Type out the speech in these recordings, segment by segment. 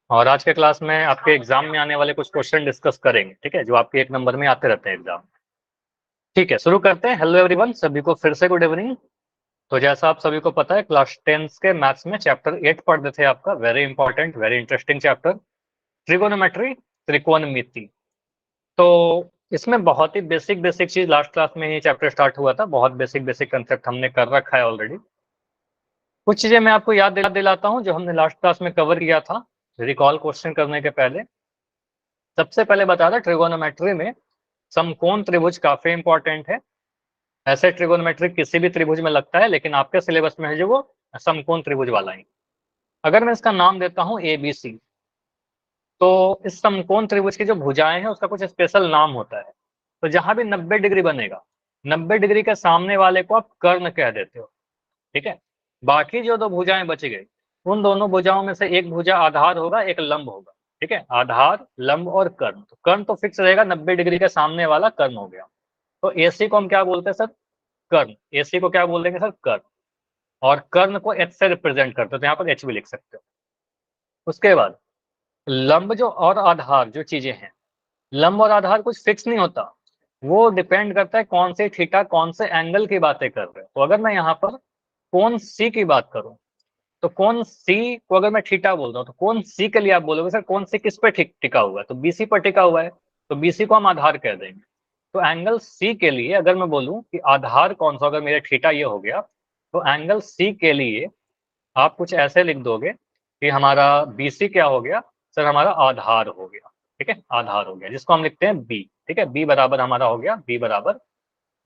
और आज के क्लास में आपके एग्जाम में आने वाले कुछ क्वेश्चन डिस्कस करेंगे, ठीक है, जो आपके 1 नंबर में आते रहते हैं एग्जाम। ठीक है, शुरू करते हैं। हेलो एवरीवन, सभी को फिर से गुड इवनिंग। तो जैसा आप सभी को पता है, क्लास 10th के मैथ्स में चैप्टर 8 पढ़ रहे थे आपका। Very important, very interesting chapter, trigonometry, त्रिकोणमिति। तो इसमें बहुत ही बेसिक बेसिक चीज लास्ट क्लास में ही चैप्टर स्टार्ट हुआ था। बहुत बेसिक बेसिक कंसेप्ट हमने कर रखा है ऑलरेडी। कुछ चीजें मैं आपको याद दिलाता हूँ जो हमने लास्ट क्लास में कवर किया था, रिकॉल क्वेश्चन करने के पहले। सबसे पहले बता दें, ट्रिगोनोमेट्री में समकोण त्रिभुज काफी इंपॉर्टेंट है। ऐसे ट्रिगोनोमेट्री किसी भी त्रिभुज में लगता है, लेकिन आपके सिलेबस में है जो वो समकोण त्रिभुज वाला ही। अगर मैं इसका नाम देता हूं ABC, तो इस समकोण त्रिभुज की जो भुजाएं हैं उसका कुछ स्पेशल नाम होता है। तो जहां भी 90 डिग्री बनेगा, 90 डिग्री के सामने वाले को आप कर्ण कह देते हो, ठीक है। बाकी जो दो भुजाएं बच गई, उन दोनों भुजाओं में से एक भुजा आधार होगा, एक लंब होगा, ठीक है। आधार, लंब और कर्ण। तो कर्ण तो फिक्स रहेगा, 90 डिग्री के सामने वाला कर्ण हो गया। तो AC को हम क्या बोलते हैं सर? कर्ण। AC को क्या बोल देंगे सर? कर्ण। और कर्ण को H से रिप्रेजेंट करते हो, तो यहाँ पर H भी लिख सकते हो। उसके बाद लंब जो और आधार जो चीजें हैं, लंब और आधार कुछ फिक्स नहीं होता, वो डिपेंड करता है कौन से थीटा, कौन से एंगल की बातें कर रहे हैं। तो अगर मैं यहाँ पर कोण C की बात करूं, तो कोण C को अगर मैं थीटा बोल रहा हूँ, तो कोण C के लिए आप बोलोगे सर कोण C किस पे टिका हुआ है? तो BC पर टिका हुआ है, तो BC को हम आधार कह देंगे। तो एंगल C के लिए अगर मैं बोलूं कि आधार कौन सा, अगर मेरा थीटा ये हो गया, तो एंगल C के लिए आप कुछ ऐसे लिख दोगे कि हमारा BC क्या हो गया सर? हमारा आधार हो गया, ठीक है। आधार हो गया, जिसको हम लिखते हैं B, ठीक है। B बराबर हमारा हो गया, B बराबर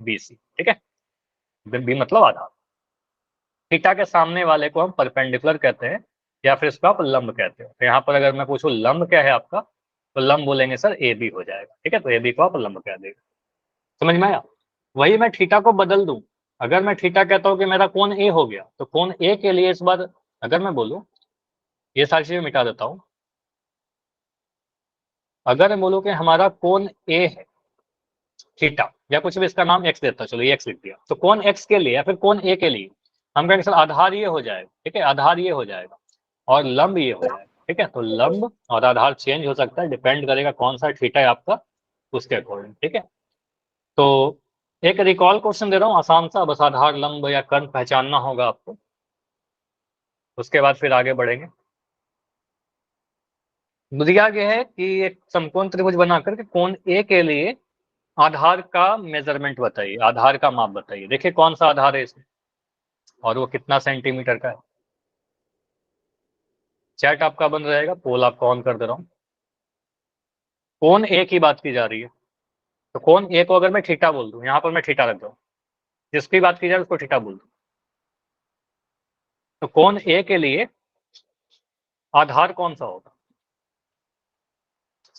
BC, ठीक है। B मतलब आधार। थीटा के सामने वाले को हम परपेंडिकुलर कहते हैं, या फिर इसको आप लंब कहते हो। तो यहाँ पर अगर मैं पूछूं लंब क्या है आपका, तो लंब बोलेंगे सर AB हो जाएगा, ठीक है। तो AB को आप लंब कह देगा। समझ में आया? वही मैं थीटा को बदल दूं, अगर मैं थीटा कहता हूं कि मेरा कोण A हो गया, तो कोण A के लिए इस बार अगर मैं बोलूं, ये सारी चीजें मिटा देता हूं। अगर मैं बोलूं कि हमारा कोण A है थीटा, या कुछ भी इसका नाम x देता, चलो ये x लिख दिया, तो कोण x के लिए या फिर कोण A के लिए हम कहेंगे सर आधार ये हो जाएगा, ठीक है। आधार ये हो जाएगा और लंब ये हो जाएगा, ठीक है। तो लंब और आधार चेंज हो सकता है, डिपेंड करेगा कौन सा थीटा है आपका, उसके अकॉर्डिंग, ठीक है। तो एक रिकॉल क्वेश्चन दे रहा हूँ आसान सा, बस आधार, लंब या कर्ण पहचानना होगा आपको, उसके बाद फिर आगे बढ़ेंगे। दिया गया है कि एक समकोण त्रिभुज बनाकर के कोण A के लिए आधार का मेजरमेंट बताइए, आधार का माप बताइए। देखिए कौन सा आधार है इसमें और वो कितना सेंटीमीटर का है। चैट आपका बंद रहेगा, पोल आपका ऑन कर दे रहा हूँ। कोण A की बात की जा रही है, तो कोण A को अगर मैं थीटा बोल दूं, यहाँ पर मैं थीटा रख दूं, जिसकी बात की जाए उसको थीटा बोल दूं, तो कोण A के लिए आधार कौन सा होगा?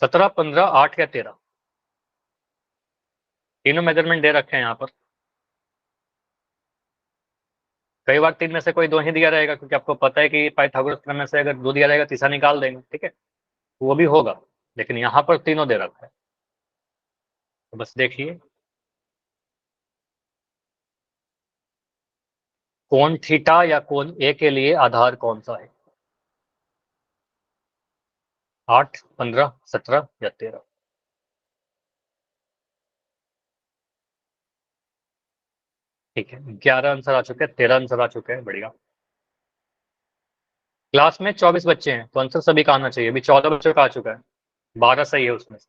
17, 15, 8 या 13? तीनों मेजरमेंट दे रखे हैं यहाँ पर। कई बार तीन में से कोई दो ही दिया रहेगा, क्योंकि आपको पता है कि पाइथागोरस थ्योरम में से अगर दो दिया रहेगा तीसरा निकाल देंगे, ठीक है। वो भी होगा, लेकिन यहाँ पर तीनों दे रखा है, तो बस देखिए कोण थीटा या कोण A के लिए आधार कौन सा है? 8, 15, 17 या 13? ठीक है, 11 आंसर आ चुके हैं, 13 आंसर आ चुके हैं, बढ़िया। क्लास में 24 बच्चे हैं, तो आंसर सभी का आना चाहिए। अभी 14 बच्चों का आ चुका है, 12 सही है उसमें से।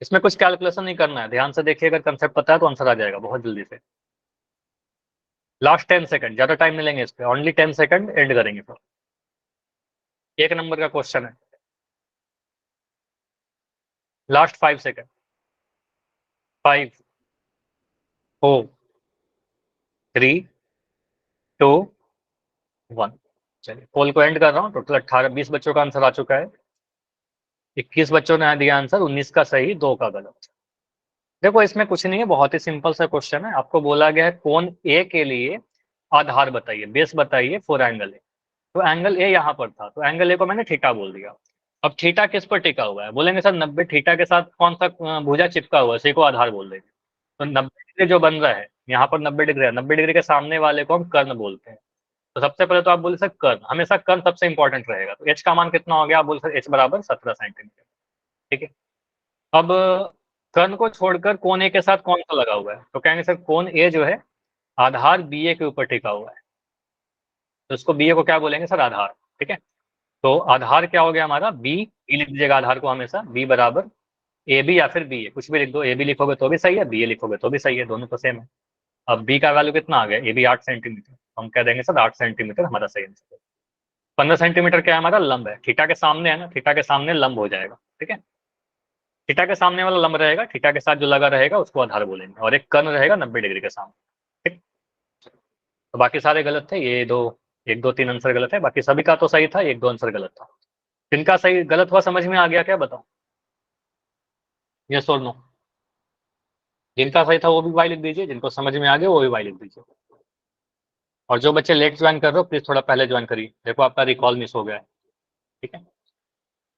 इसमें कुछ कैलकुलेशन नहीं करना है, ध्यान से देखिए, अगर कंसेप्ट पता है तो आंसर आ जाएगा बहुत जल्दी से। लास्ट 10 सेकंड, ज्यादा टाइम नहीं लेंगे इस पे, ओनली 10 सेकंड एंड करेंगे फिर। 1 नंबर का क्वेश्चन है, लास्ट 5 सेकंड। 5, 4, 3, 2, 1। चलिए पोल को एंड कर रहा हूँ। टोटल 18, 20 बच्चों का आंसर आ चुका है। 21 बच्चों ने दिया आंसर, 19 का सही, 2 का गलत। देखो इसमें कुछ नहीं है, बहुत ही सिंपल सा क्वेश्चन है। आपको बोला गया है कोण A के लिए आधार बताइए, बेस बताइए फॉर एंगल ए। तो एंगल A यहाँ पर था, तो एंगल A को मैंने थीटा बोल दिया। अब थीटा किस पर टिका हुआ है? बोलेंगे सर 90, थीटा के साथ कौन सा भुजा चिपका हुआ है? इसी को आधार बोल देंगे। तो 90 डिग्री जो बन रहा है यहाँ पर, 90 डिग्री है, 90 डिग्री के सामने वाले को हम कर्ण बोलते हैं। तो सबसे पहले तो आप बोल सकते कर्ण, हमेशा कर्ण सबसे इंपॉर्टेंट रहेगा। तो एच का मान कितना हो गया, आप बोल सकते एच बराबर 17 सेंटीमीटर। ठीक है, अब कर्ण को छोड़कर कोण ए के साथ कौन सा लगा हुआ है, तो कहेंगे सर कोण ए जो है आधार बी ए के ऊपर टिका हुआ है, तो इसको बी ए को क्या बोलेंगे सर, आधार। ठीक है, तो आधार क्या हो गया हमारा, बी बी लिख दीजिएगा आधार को हमेशा, बी बराबर ए बी या फिर बी ए, कुछ भी लिख दो, ए बी लिखोगे तो भी सही है, बी ए लिखोगे तो भी सही है, दोनों तो सेम है। अब बी का वैल्यू कितना आ गया, ए बी 8 सेंटीमीटर, हम कह देंगे सर 8 सेंटीमीटर हमारा सही आंसर है। 15 सेंटीमीटर क्या है हमारा, लंब है, थीटा के सामने है ना, थीटा के सामने लंब हो जाएगा। ठीक है, थीटा के सामने वाला लंब रहेगा, थीटा के साथ जो लगा रहेगा उसको आधार बोलेंगे, और एक कर्ण रहेगा 90 डिग्री के सामने। ठीक, तो बाकी सारे गलत थे, ये दो, एक दो तीन आंसर गलत है, बाकी सभी का तो सही था, एक दो आंसर गलत था। जिनका सही गलत हुआ समझ में आ गया क्या, बताओ, यस और नो। जिनका सही था वो भी वाई लिख दीजिए, जिनको समझ में आ गया वो भी वाई लिख दीजिए। और जो बच्चे लेट ज्वाइन कर रहे हो प्लीज थोड़ा पहले ज्वाइन करिए, देखो आपका रिकॉल मिस हो गया है। ठीक है,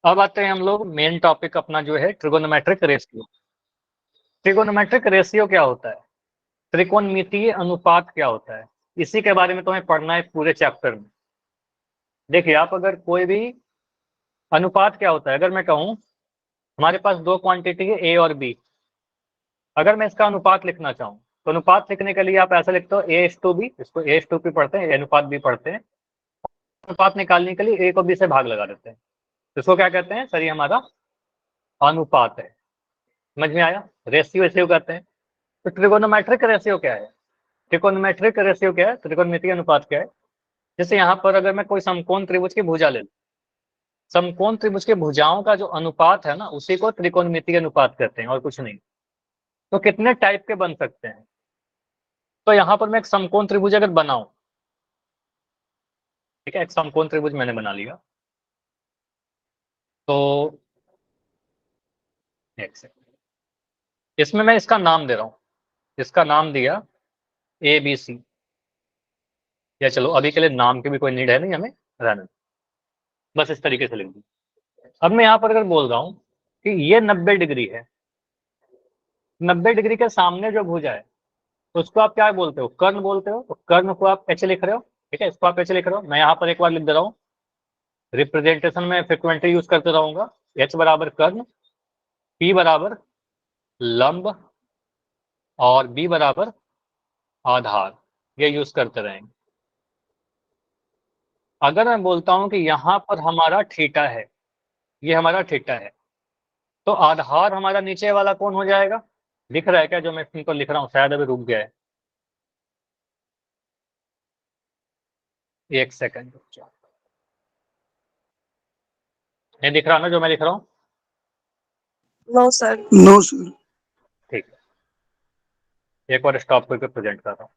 अब आते हैं हम लोग मेन टॉपिक अपना जो है ट्रिगोनोमेट्रिक रेशियो। ट्रिगोनोमेट्रिक रेशियो क्या होता है, त्रिकोणमितीय अनुपात क्या होता है, इसी के बारे में तुम्हें पढ़ना है पूरे चैप्टर में। देखिए आप अगर कोई भी अनुपात क्या होता है, अगर मैं कहूं हमारे पास दो क्वांटिटी है ए और बी, अगर मैं इसका अनुपात लिखना चाहूँ तो अनुपात लिखने के लिए आप ऐसा लिखते हो ए इस टू बी, इसको ए इस टू बी पढ़ते हैं, अनुपात भी पढ़ते हैं। अनुपात निकालने के लिए ए को बी से भाग लगा देते हैं, तो इसको क्या कहते हैं सर, ये हमारा अनुपात है। समझ में आया, रेशियो रेशियो कहते हैं। तो ट्रिगोनोमेट्रिक रेशियो क्या है, ट्रिकोनोमेट्रिक रेशियो क्या है, त्रिकोणमितीय अनुपात क्या है। जैसे यहाँ पर अगर मैं कोई समकोण त्रिभुज की भुजा ले लूं, समकोण त्रिभुज के भुजाओं का जो अनुपात है ना उसी को त्रिकोणमितीय अनुपात कहते हैं और कुछ नहीं। तो कितने टाइप के बन सकते हैं, तो यहाँ पर मैं एक समकोण त्रिभुज अगर बनाऊं, ठीक है, एक समकोण त्रिभुज मैंने बना लिया, तो एक सेकंड, इसमें मैं इसका नाम दे रहा हूं, इसका नाम दिया ए बी सी, या चलो अभी के लिए नाम की भी कोई नीड है नहीं हमें, रहने दो, बस इस तरीके से लिख दी। अब मैं यहाँ पर अगर बोल रहा हूँ कि ये 90 डिग्री है, 90 डिग्री के सामने जो भुजा है उसको आप क्या बोलते हो, कर्ण बोलते हो, तो कर्ण को आप एच लिख रहे हो। ठीक है, इसको आप एच लिख रहे हो, मैं यहाँ पर एक बार लिख दे रहा हूँ, रिप्रेजेंटेशन में फ्रिक्वेंटली यूज करते रहूंगा, एच बराबर कर्ण, पी बराबर लंब, और बी बराबर आधार, ये यूज करते रहेंगे। अगर मैं बोलता हूं कि यहाँ पर हमारा थीटा है, ये हमारा थीटा है, तो आधार हमारा नीचे वाला कौन हो जाएगा, दिख रहा है क्या जो मैं इनको लिख रहा हूँ, शायद अभी रुक गया है, एक सेकंड, नहीं दिख रहा ना जो मैं लिख रहा हूँ, नो सर, नो सर। ठीक है, एक बार स्टॉप करके प्रेजेंट कर रहा हूँ।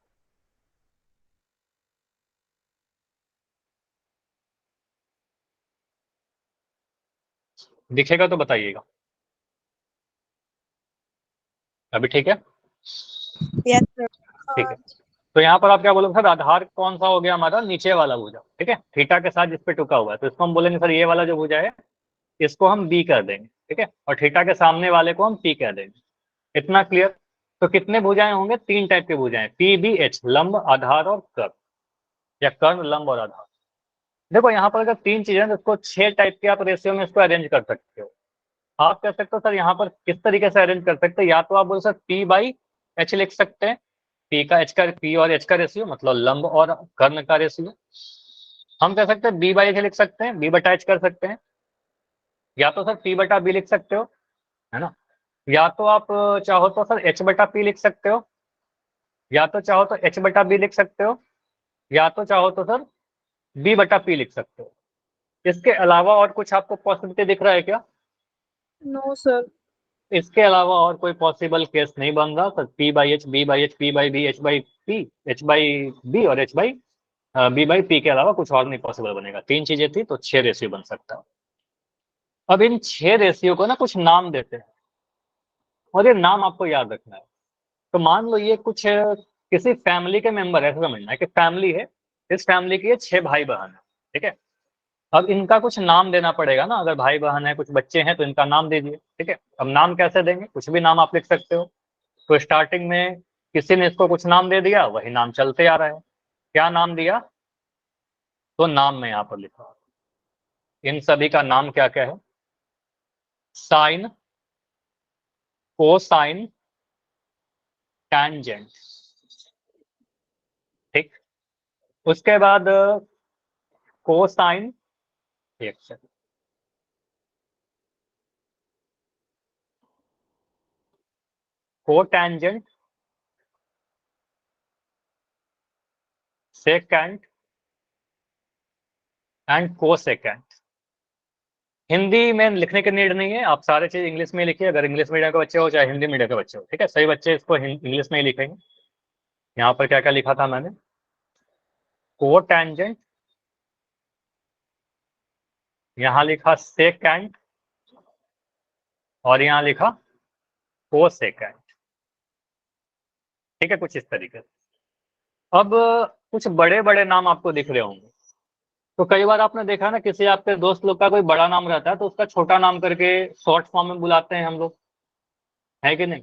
दिखेगा तो बताइएगा, अभी ठीक है, यस सर। ठीक है। तो यहाँ पर आप क्या बोलोगे सर, आधार कौन सा हो गया हमारा, नीचे वाला भुजा, ठीक है, थीटा के साथ जिसपे टुका हुआ है, तो इसको हम बोलेंगे सर ये वाला जो भुजा है इसको हम बी कर देंगे। ठीक है, और थीटा के सामने वाले को हम पी कह देंगे, इतना क्लियर। तो कितने भुजाएं होंगे, तीन टाइप के भुजाएं, पी बी एच, लंब आधार और कर्ण, या कर्ण लंब और आधार। देखो यहाँ पर अगर तीन चीजें हैं तो इसको 6 टाइप के आप रेशियो में इसको अरेंज कर सकते हो। आप कह सकते हो सर यहाँ पर किस तरीके से अरेंज कर सकते हैं, या तो आप बोल सकते पी बाई एच लिख सकते हैं, पी का एच का, पी और एच का रेशियो मतलब लंब और कर्ण का रेशियो। हम कह सकते हैं बी बाई एच लिख सकते हैं, बी बटा एच कर सकते हैं, या तो सर पी बटा बी लिख सकते हो, है ना, या तो आप चाहो तो सर एच बटा पी लिख सकते हो, या तो चाहो तो एच बटा बी लिख सकते हो, या तो चाहो तो सर बी बटा पी लिख सकते हो। इसके अलावा और कुछ आपको पॉसिबिलिटी दिख रहा है क्या, नो सर। इसके अलावा और कोई पॉसिबल केस नहीं बन रहा sir, P by H, B by H, P by B, H by P, H by B और H by B by P के अलावा कुछ और नहीं पॉसिबल बनेगा। तीन चीजें थी तो 6 रेशियो बन सकता है। अब इन 6 रेशियो को ना कुछ नाम देते हैं, और ये नाम आपको याद रखना है। तो मान लो ये कुछ किसी फैमिली के मेंबर है, ऐसा समझना है कि फैमिली है, इस फैमिली के 6 भाई बहन है। ठीक है, अब इनका कुछ नाम देना पड़ेगा ना, अगर भाई बहन है कुछ बच्चे हैं तो इनका नाम दीजिए। ठीक है, अब नाम कैसे देंगे, कुछ भी नाम आप लिख सकते हो। तो स्टार्टिंग में किसी ने इसको कुछ नाम दे दिया, वही नाम चलते आ रहा है। क्या नाम दिया, तो नाम में यहाँ पर लिखा, इन सभी का नाम क्या क्या है? Sine, cosine, tangent. ठीक, उसके बाद कोसाइन, एक second, cotangent, secant and cosecant. Hindi में लिखने की नीड नहीं है, आप सारे चीज इंग्लिश में लिखिए, अगर इंग्लिश मीडियम के बच्चे हो चाहे हिंदी मीडियम के बच्चे हो, ठीक है, सही बच्चे इसको इंग्लिश में ही लिखेंगे। यहाँ पर क्या क्या लिखा था मैंने? कोटैंजेंट, यहाँ लिखा सेकेंट, और यहाँ लिखा कोसेकेंट। ठीक है, कुछ इस तरीके से। अब कुछ बड़े बड़े नाम आपको दिख रहे होंगे, तो कई बार आपने देखा ना, किसी आपके दोस्त लोग का कोई बड़ा नाम रहता है तो उसका छोटा नाम करके शॉर्ट फॉर्म में बुलाते हैं हम लोग, है कि नहीं?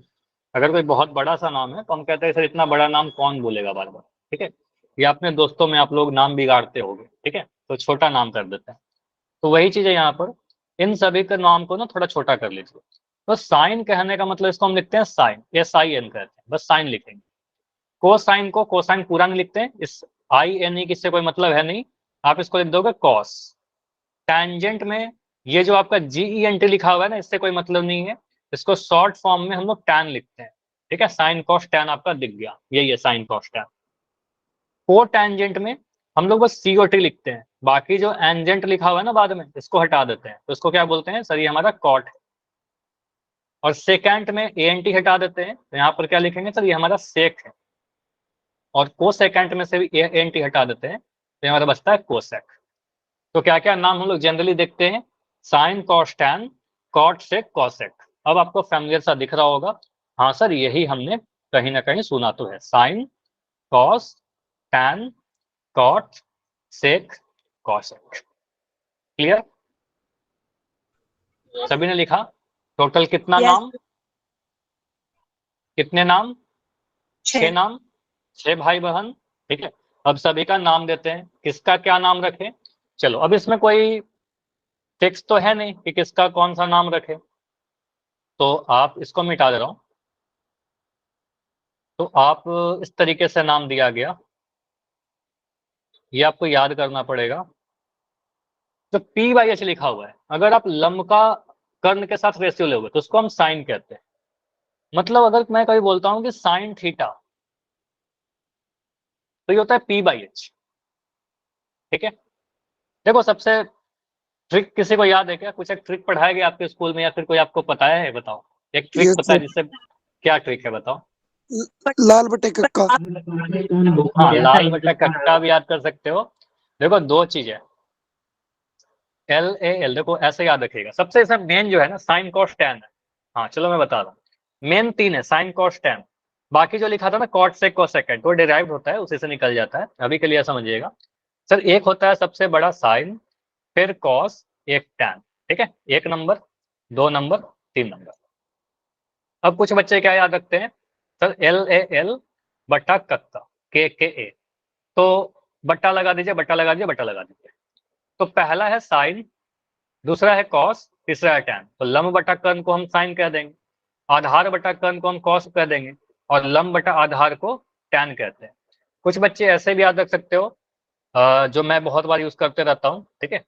अगर कोई बहुत बड़ा सा नाम है तो हम कहते हैं सर इतना बड़ा नाम कौन बोलेगा बार बार, ठीक है, या अपने दोस्तों में आप लोग नाम बिगाड़ते होगे, ठीक है, तो छोटा नाम कर देते हैं। तो वही चीज है यहाँ पर, इन सभी के नाम को ना थोड़ा छोटा कर लीजिए। तो साइन कहने का मतलब इसको हम लिखते हैं साइन, SIN कहते हैं, बस साइन लिखेंगे। कोसाइन को कोसाइन पूरा नहीं लिखते हैं, इस INE किससे कोई मतलब है नहीं, आप इसको लिख दोगे कॉस। टैंजेंट में ये जो आपका GENT लिखा हुआ है ना, इससे कोई मतलब नहीं है, इसको शॉर्ट फॉर्म में हम लोग टैन लिखते हैं, ठीक है, साइन कॉस टैन आपका दिख गया, यही है साइन कॉस टैन। को टैंजेंट में हम लोग बस COT लिखते हैं, बाकी जो एंजेंट लिखा हुआ है ना बाद में, इसको हटा देते हैं, तो इसको क्या बोलते हैं सर, ये हमारा कॉट है। और सेकेंट में ANT हटा देते हैं, तो यहाँ पर क्या लिखेंगे सर, ये हमारा सेक है। और को सेकेंट में से भी ANT हटा देते हैं, तो हमारा बचता है कोसेक। तो क्या क्या नाम हम लोग जनरली देखते हैं? साइन, कॉस, टैन, कॉट, सेक, कॉसेक। अब आपको फैमिलियर सा दिख रहा होगा, हाँ सर यही हमने कहीं ना कहीं सुना तो है, साइन, कॉस, टैन, कॉट, सेक, कॉसेक। क्लियर? सभी ने लिखा? टोटल कितना Yes, नाम? कितने नाम? 6 6 नाम, 6 भाई बहन, ठीक है। अब सभी का नाम देते हैं, किसका क्या नाम रखें। चलो, अब इसमें कोई फिक्स तो है नहीं कि किसका कौन सा नाम रखे, तो आप इसको मिटा दे रहा हूं। तो आप इस तरीके से नाम दिया गया, ये आपको याद करना पड़ेगा। तो P/H लिखा हुआ है, अगर आप लंब का कर्ण के साथ रेशियो लोगे तो उसको हम साइन कहते हैं। मतलब अगर मैं कभी बोलता हूं कि साइन थीटा, तो ये होता है P/H, ठीक है। देखो, सबसे ट्रिक किसी को याद है क्या? कुछ एक ट्रिक पढ़ाया गया आपके स्कूल में, या फिर कोई आपको पता है? बताओ, एक ट्रिक Yes, पता है sir. जिससे, क्या ट्रिक है बताओ? लाल बटे कक्का. हाँ, लाल बटा कक्का भी याद कर सकते हो। देखो, दो चीजें, LAL, देखो ऐसे याद रखिएगा। सबसे इसमें मेन जो है ना, साइन कॉस टैन है। हाँ चलो मैं बता रहा हूँ, मेन 3 है, साइन कॉस टैन। बाकी जो लिखा था ना कॉट सेक कोसेकेंट, वो डिराइव्ड होता है, उसी से निकल जाता है। अभी के लिए समझिएगा सर, एक होता है सबसे बड़ा साइन, फिर कॉस, एक टैन, ठीक है, 1 नंबर, 2 नंबर, 3 नंबर। अब कुछ बच्चे क्या याद रखते हैं सर, LAL बटा कक्का, KKA। तो बट्टा लगा दीजिए, बट्टा लगा दीजिए, बट्टा लगा दीजिए। तो पहला है साइन, दूसरा है कॉस, तीसरा है टैन। तो लंब बटा कर्ण को हम साइन कह देंगे, आधार बटा कर्ण को हम कॉस कह देंगे, और लंब बटा आधार को टैन कहते हैं। कुछ बच्चे ऐसे भी याद रख सकते हो, जो मैं बहुत बार यूज करते रहता हूँ, ठीक है,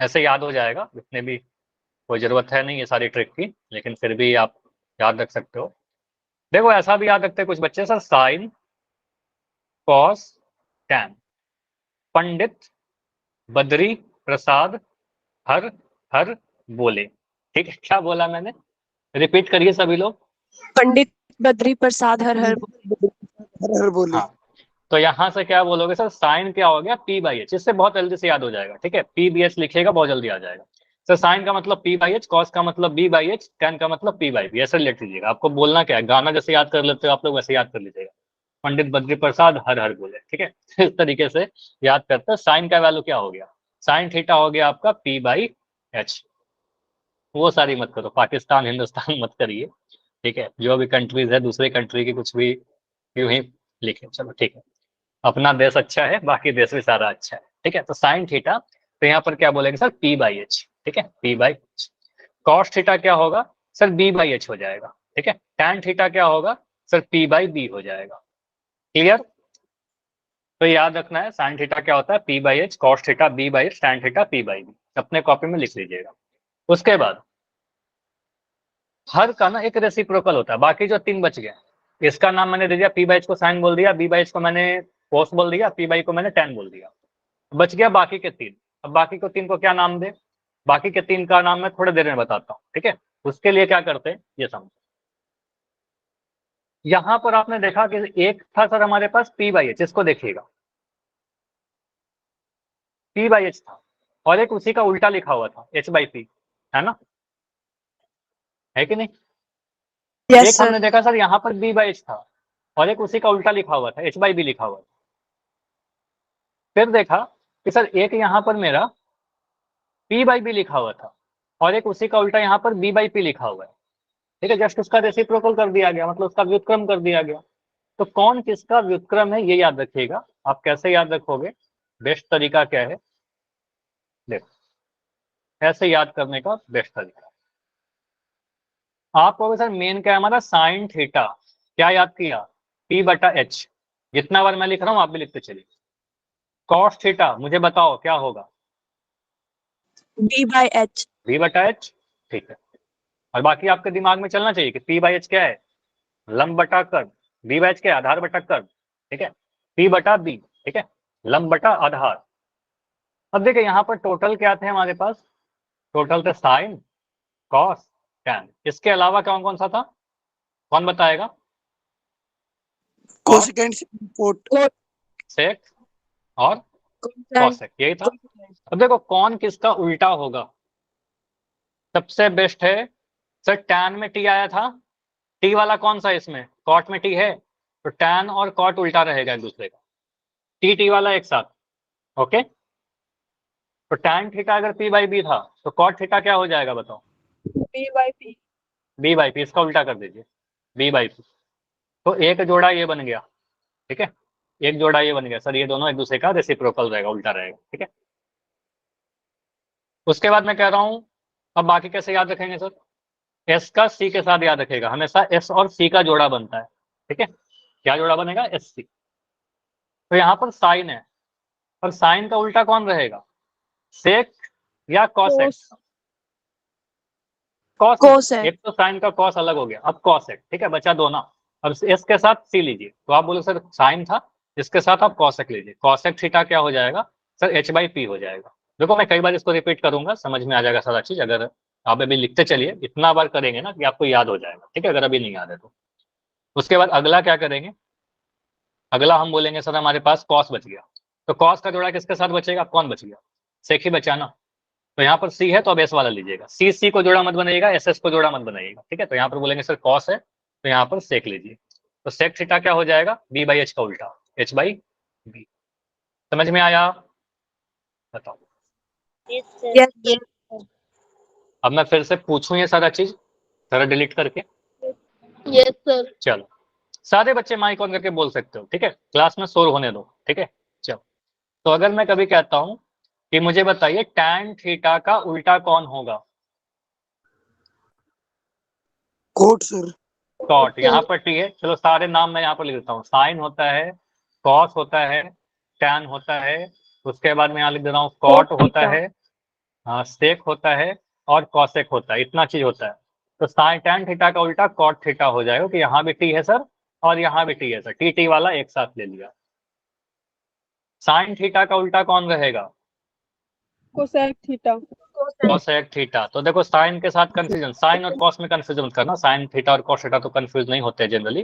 ऐसे याद हो जाएगा, इतने भी कोई जरूरत है नहीं ये सारी ट्रिक की, लेकिन फिर भी आप याद रख सकते हो। देखो, ऐसा भी याद रखते हैं कुछ बच्चे sir, sign, cos, tan, Pandit Badri Prasad हर हर बोले। ठीक है, क्या बोला मैंने? रिपीट करिए सभी लोग। पंडित बद्री प्रसाद हर हर हर हर बोले. हाँ, तो यहाँ से क्या बोलोगे सर, साइन क्या हो गया, P/H। इससे बहुत जल्दी से याद हो जाएगा, ठीक है, P/H लिखिएगा, बहुत जल्दी आ जाएगा। सर साइन का मतलब P/H, कॉस का मतलब B/H, टैन का मतलब P/B, ऐसे लिख लीजिएगा। आपको बोलना क्या है, गाना जैसे याद कर लेते हो आप लोग, वैसे याद कर लीजिएगा, पंडित बद्री प्रसाद हर हर बोले, ठीक है। इस तरीके से याद करते हैं। साइन का वैल्यू क्या हो गया, साइन थीटा हो गया आपका P/H। वो सारी मत करो, पाकिस्तान हिंदुस्तान मत करिए, ठीक है, जो भी कंट्रीज है, दूसरे कंट्री की कुछ भी यूं ही लिखे, चलो ठीक है। अपना देश अच्छा है, बाकी देश भी सारा अच्छा है। ठीक है। तो साइन थीटा, तो यहाँ पर क्या बोलेंगे सर, पी बाई एच, ठीक है, P by H. Cos theta क्या होगा सर, बी बाई एच हो जाएगा, ठीक है। टैन थीटा क्या होगा सर, पी बाई बी हो जाएगा। क्लियर? तो याद रखना है साइन थीटा क्या होता है, P by H, cos theta B by H, tan theta P by B, अपने कॉपी में लिख लीजिएगा। उसके बाद हर का ना एक रेसिप्रोकल होता है, बाकी जो 3 बच गए, इसका नाम मैंने दे दिया, पी बाई एच को साइन बोल दिया, बी बाई एच को मैंने कॉस बोल दिया, पी बाई को मैंने टैन बोल दिया, बच गया बाकी के 3। अब बाकी को 3 को क्या नाम दे, बाकी के 3 का नाम मैं थोड़ी देर में बताता हूँ, ठीक है। उसके लिए क्या करते हैं ये समझो। यहां पर आपने देखा कि एक था सर हमारे पास पी बाई एच, इसको देखिएगा, पी बाई एच था, और एक उसी का उल्टा लिखा हुआ था, एच बाई पी, है ना, है कि नहीं? यस एक सर। हमने देखा सर यहाँ पर बी बाई एच था, और एक उसी का उल्टा लिखा हुआ था, एच बाई बी लिखा हुआ था। फिर देखा कि सर एक यहाँ पर मेरा पी बाई बी लिखा हुआ था, और एक उसी का उल्टा यहाँ पर बी बाई पी लिखा हुआ है, ठीक है। जस्ट उसका रेसिप्रोकल कर दिया गया, मतलब उसका व्युत्क्रम कर दिया गया। तो कौन किसका व्युत्क्रम है ये याद रखिएगा। आप कैसे याद रखोगे, बेस्ट तरीका क्या है, देखो ऐसे याद करने का बेस्ट तरीका, आप कहोगे सर मेन क्या है हमारा, साइन थीटा, क्या याद किया, पी बटा एच, जितना बार मैं लिख रहा हूं आप भी लिखते चलिए। कॉस थीटा मुझे बताओ क्या होगा, बी बाई एच। बी बटा एच, ठीक है। और बाकी आपके दिमाग में चलना चाहिए कि पी बाई एच क्या है, लंब बटा कर्व, बी बाई एच क्या है, आधार बटा कर्व, ठीक है, पी बटा बी, ठीक है, लंब बटा आधार। अब देखिए यहाँ पर टोटल क्या थे हमारे पास, टोटल थे साइन, कॉस, टैन, इसके अलावा कौन कौन सा था, कौन बताएगा, कोसेकेंड सिक्वेंट सेक और कॉसेक, यही था। अब देखो कौन किसका उल्टा होगा, सबसे बेस्ट है सर, टैन में टी आया था, टी वाला कौन सा इसमें, कॉट में टी है, तो टैन और कॉट उल्टा रहेगा एक दूसरे का, टी टी वाला एक साथ, ओके। तो टैन थीटा अगर पी बाई बी था, तो कॉट थीटा क्या हो जाएगा बताओ, B by P. B by P, इसका उल्टा कर दीजिए, बी बाई पी। तो एक जोड़ा ये बन गया, ठीक है, एक जोड़ा ये बन गया सर, ये दोनों एक दूसरे का रेसिप्रोकल रहेगा, उल्टा रहेगा, ठीक है। उसके बाद मैं कह रहा हूं, अब बाकी कैसे याद रखेंगे सर, एस का सी के साथ याद रखेगा, हमेशा एस और सी का जोड़ा बनता है, ठीक है, क्या जोड़ा बनेगा, एस सी। तो यहाँ पर साइन है, और साइन का उल्टा कौन रहेगा, सेक या कॉसेक, कॉसेक, कोसेक। एक तो साइन का कॉस अलग हो गया, अब कॉसेक, ठीक है, बचा दो ना। अब एस के साथ सी लीजिए, तो आप बोलो सर साइन था, इसके साथ आप कॉसेक लीजिए, कॉसेक थीटा क्या हो जाएगा सर, एच बाई पी हो जाएगा। देखो मैं कई बार इसको रिपीट करूंगा, समझ में आ जाएगा सारा चीज, अगर आप अभी लिखते चलिए, इतना बार करेंगे ना कि आपको याद हो जाएगा, ठीक है, अगर अभी नहीं याद है तो। उसके बाद अगला क्या करेंगे, अगला हम बोलेंगे सर हमारे पास कॉस बच गया, तो कॉस का जोड़ा किसके साथ बचेगा, कौन बच गया, सेक ही बचा ना। तो यहाँ पर सी है तो अब एस वाला लीजिएगा, सी सी को जोड़ा मत बनाइएगा, एस एस को जोड़ा मत बनाइएगा, ठीक है। तो यहाँ पर बोलेंगे सर कॉस है, तो यहाँ पर सेक लीजिए, तो सेक थीटा क्या हो जाएगा, बी बाई एच का उल्टा, एच बाई बी। समझ में आया, बताओ। यस। अब मैं फिर से पूछूं ये सारा चीज, सारा डिलीट करके, यस सर। चलो सारे बच्चे माइक ऑन करके बोल सकते हो, ठीक है, क्लास में शोर होने दो, ठीक है। चलो, तो अगर मैं कभी कहता हूं कि मुझे बताइए टैन थीटा का उल्टा कौन होगा, कोट सर। कॉट, यहाँ पर टी है, चलो सारे नाम मैं यहाँ पर लिख देता हूँ, साइन होता है, कॉस होता है, टैन होता है, उसके बाद मैं यहाँ लिख दे रहा हूँ कॉट होता है, हाँ सेक होता है, और कॉसेक होता है, इतना चीज होता है। तो साइन टैन थीटा का उल्टा कॉट थीटा हो जाएगा, कि यहाँ भी टी है सर, और यहाँ भी टी है सर, टी टी वाला एक साथ ले लिया। साइन थीटा का उल्टा कौन रहेगा, कोसेक थीटा। Cosec theta. तो देखो साइन के साथ कंफ्यूजन, साइन और कॉस में कंफ्यूजन मत करना, साइन थीटा और कॉस थीटा तो कंफ्यूज नहीं होते जनरली।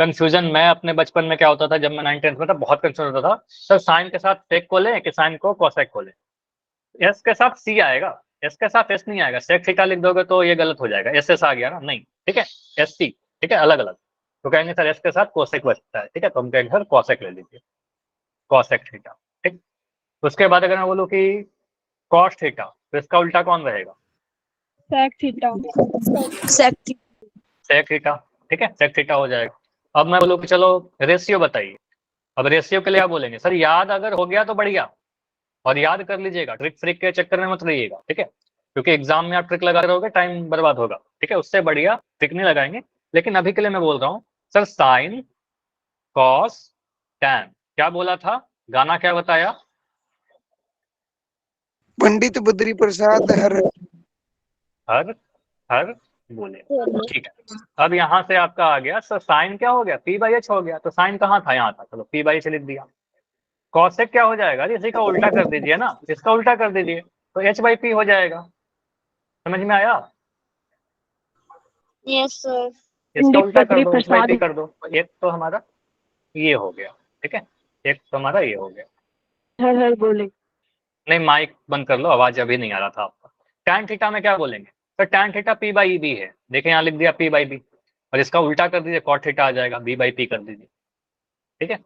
कंफ्यूजन मैं अपने बचपन में क्या होता था, जब मैं 9th 10th में था, बहुत कंफ्यूजन होता था सर, साइन के साथ सेक को लें कि साइन को कॉसेक को लें, एस के साथ सी आएगा, एस के साथ एस नहीं आएगा, सेक थीटा लिख दोगे तो ये गलत हो जाएगा, एस एस आ गया ना, नहीं, ठीक है, एस सी, ठीक है, अलग अलग। तो कहेंगे सर एस के साथ कोसेक बचता है, ठीक है, तो हम कहेंगे सर कॉसेक ले लीजिए, कॉसेक थीटा, ठीक। उसके बाद अगर मैं बोलूँ कि कॉस थीटा, तो इसका उल्टा कौन रहेगा, sec theta. Sec theta. Sec theta, ठीक है, सेक थीटा हो जाएगा। अब मैं बोलूँ कि चलो रेशियो बताइए, अब रेशियो के लिए आप बोलेंगे सर याद अगर हो गया तो बढ़िया, और याद कर लीजिएगा, ट्रिक फ्रिक के चक्कर में मत रहिएगा, ठीक है, क्योंकि एग्जाम में आप ट्रिक लगा रहोगे टाइम बर्बाद होगा, ठीक है, उससे बढ़िया ट्रिक नहीं लगाएंगे। लेकिन अभी के लिए मैं बोल रहा हूँ सर साइन कॉस टैन, क्या बोला था, गाना क्या बताया, पंडित बद्री प्रसाद हर हर हर बोले, ठीक है। अब यहाँ से आपका आ गया सर साइन क्या हो गया, पी बाई एच हो गया, तो साइन कहाँ था, यहाँ था, चलो पी बाई एच लिख दिया। कॉसेक क्या हो जाएगा, इसी का उल्टा कर दीजिए ना, इसका उल्टा कर दीजिए, तो एच बाई पी हो जाएगा। समझ में आया, Yes, sir. इसका उल्टा कर बद्री दो, एच बाई प्रसाद पी कर दो, तो एक तो हमारा ये हो गया, ठीक है, एक तो हमारा ये हो गया। हर हर बोले। नहीं माइक बंद कर लो, आवाज अभी नहीं आ रहा था आपका। टैन थीटा में क्या बोलेंगे, तो tan theta P by B है, देखिए यहाँ लिख दिया पी बाई बी, और इसका उल्टा कर दीजिए कॉट थीटा आ जाएगा, बी बाई पी कर दीजिए, ठीक है।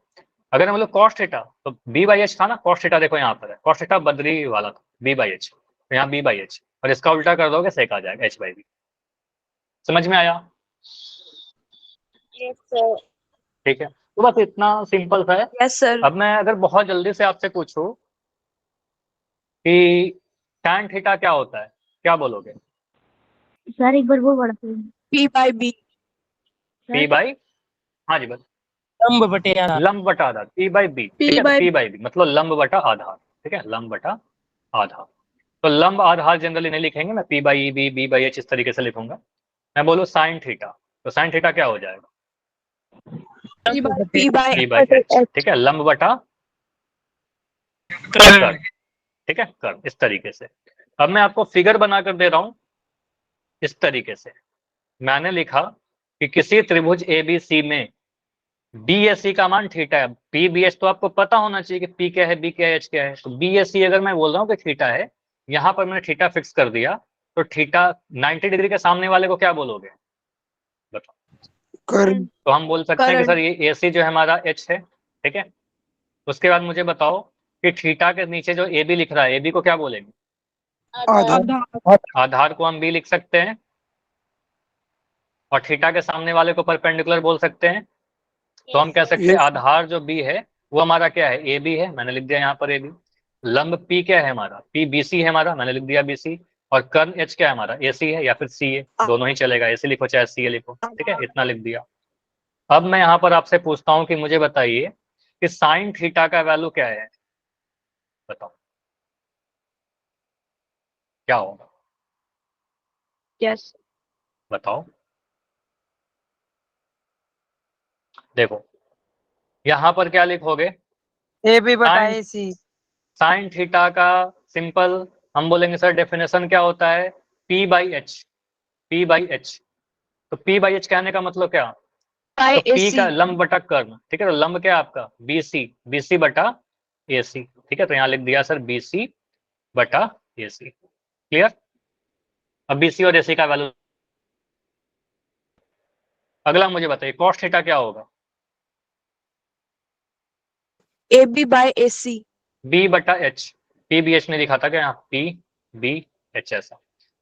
अगर हम लोग कॉस थीटा, तो बी बाई एच था ना, कॉस थीटा देखो यहाँ पर है, कॉस थीटा बद्री वाला था, बी बाई एच, तो यहाँ बी बाई एच, और इसका उल्टा कर दोगे सेक आ जाएगा एच बाई बी। समझ में आया, Yes, sir. ठीक है, तो बस इतना सिंपल सा है। Yes sir. अब मैं अगर बहुत जल्दी से आपसे पूछूं कि टैन थीटा क्या होता है, क्या बोलोगे, सर एक बार वो पढ़ा P by B. P by, हाँ जी बस, लंब बटे आधार। लंब बटा आधार, पी बाई बी, ठीक है, पी बाई बी मतलब लंब बटा आधार, ठीक है, लंब बटा आधार। तो लंब आधार जनरली नहीं लिखेंगे, मैं P by B, B by H इस तरीके से लिखूंगा। मैं बोलूँ साइन थीटा, तो साइन थीटा क्या हो जाएगा, P by P by H, ठीक है, लंब बटा कर, ठीक है, कर, इस तरीके से। अब मैं आपको फिगर बनाकर दे रहा हूं, इस तरीके से मैंने लिखा कि किसी त्रिभुज एबीसी में बीएससी का मान थीटा है, पी बी एच तो आपको पता होना चाहिए कि पी क्या है, बी क्या है, एच क्या है, तो बीएससी अगर मैं बोल रहा हूँ कि थीटा है, यहां पर मैंने थीटा फिक्स कर दिया, तो थीटा 90 डिग्री के सामने वाले को क्या बोलोगे, बताओ, कर्ण तो हम बोल सकते हैं कि सर ये ए सी जो है हमारा एच है, ठीक है। उसके बाद मुझे बताओ कि थीटा के नीचे जो ए बी लिख रहा है, ए बी को क्या बोलेंगे, आधार आधार को हम बी लिख सकते हैं, और थीटा के सामने वाले को परपेंडिकुलर बोल सकते हैं, तो हम कह सकते हैं Yes. आधार जो बी है वो हमारा क्या है, ए बी है, मैंने लिख दिया यहाँ पर ए बी। लंब पी क्या है हमारा, पी बी सी है हमारा, मैंने लिख दिया बी सी। और कर्ण एच क्या है हमारा, ए सी है या फिर सी ए, दोनों ही चलेगा, ए सी लिखो चाहे सी ए लिखो, ठीक है, इतना लिख दिया। अब मैं यहाँ पर आपसे पूछता हूँ कि मुझे बताइए कि साइन थीटा का वैल्यू क्या है, बताओ क्या होगा, यस बताओ, देखो यहाँ पर क्या लिखोगे, ए बी बटा साइन ए सी। साइन थीटा का सिंपल हम बोलेंगे सर डेफिनेशन क्या होता है, P by H, P by H, तो पी बाई एच कहने का मतलब क्या, तो पी का लंब बटा कर्ण, ठीक है, तो लंब क्या है आपका बी सी, बी सी बटा ए सी, ठीक है, तो यहाँ लिख दिया सर बी सी बटा ए सी, क्लियर। अब बी सी और ए सी का वैल्यू, अगला मुझे बताइए कॉस थीटा क्या होगा, A B by A C. B बटा एच, पी बी एच ने लिखा था क्या यहाँ, पी बी एच ऐसा,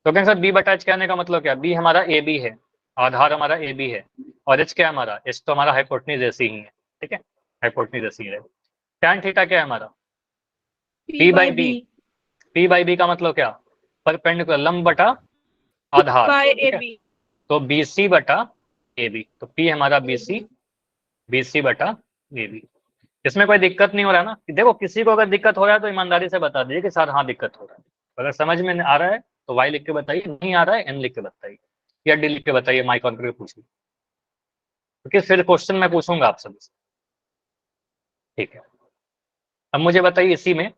तो कहेंगे सर बी बटा एच कहने का मतलब क्या, बी हमारा ए बी है, आधार हमारा ए बी है, और एच क्या है हमारा, एच तो हमारा हाइपोटेन्यूज ऐसी ही है, ठीक है, हाइपोटेन्यूज ऐसी है। टैन थीटा क्या है हमारा, P by B, P by B का मतलब क्या, परपेंडिकुलर लंब बटा आधार, ठीक है, तो बी सी बटा ए बी, तो पी हमारा बी सी बटा ए बी। इसमें कोई दिक्कत नहीं हो रहा है ना, देखो किसी को अगर दिक्कत हो रहा है तो ईमानदारी से बता दीजिए कि सर हाँ दिक्कत हो रहा है, अगर समझ में आ रहा है तो वाई लिख के बताइए, नहीं आ रहा है एन लिख के बताइए, या डी लिख के बताइए, माइक ऑन करके पूछिए, क्योंकि फिर क्वेश्चन मैं पूछूंगा आप सभी से, ठीक है। अब मुझे बताइए इसी में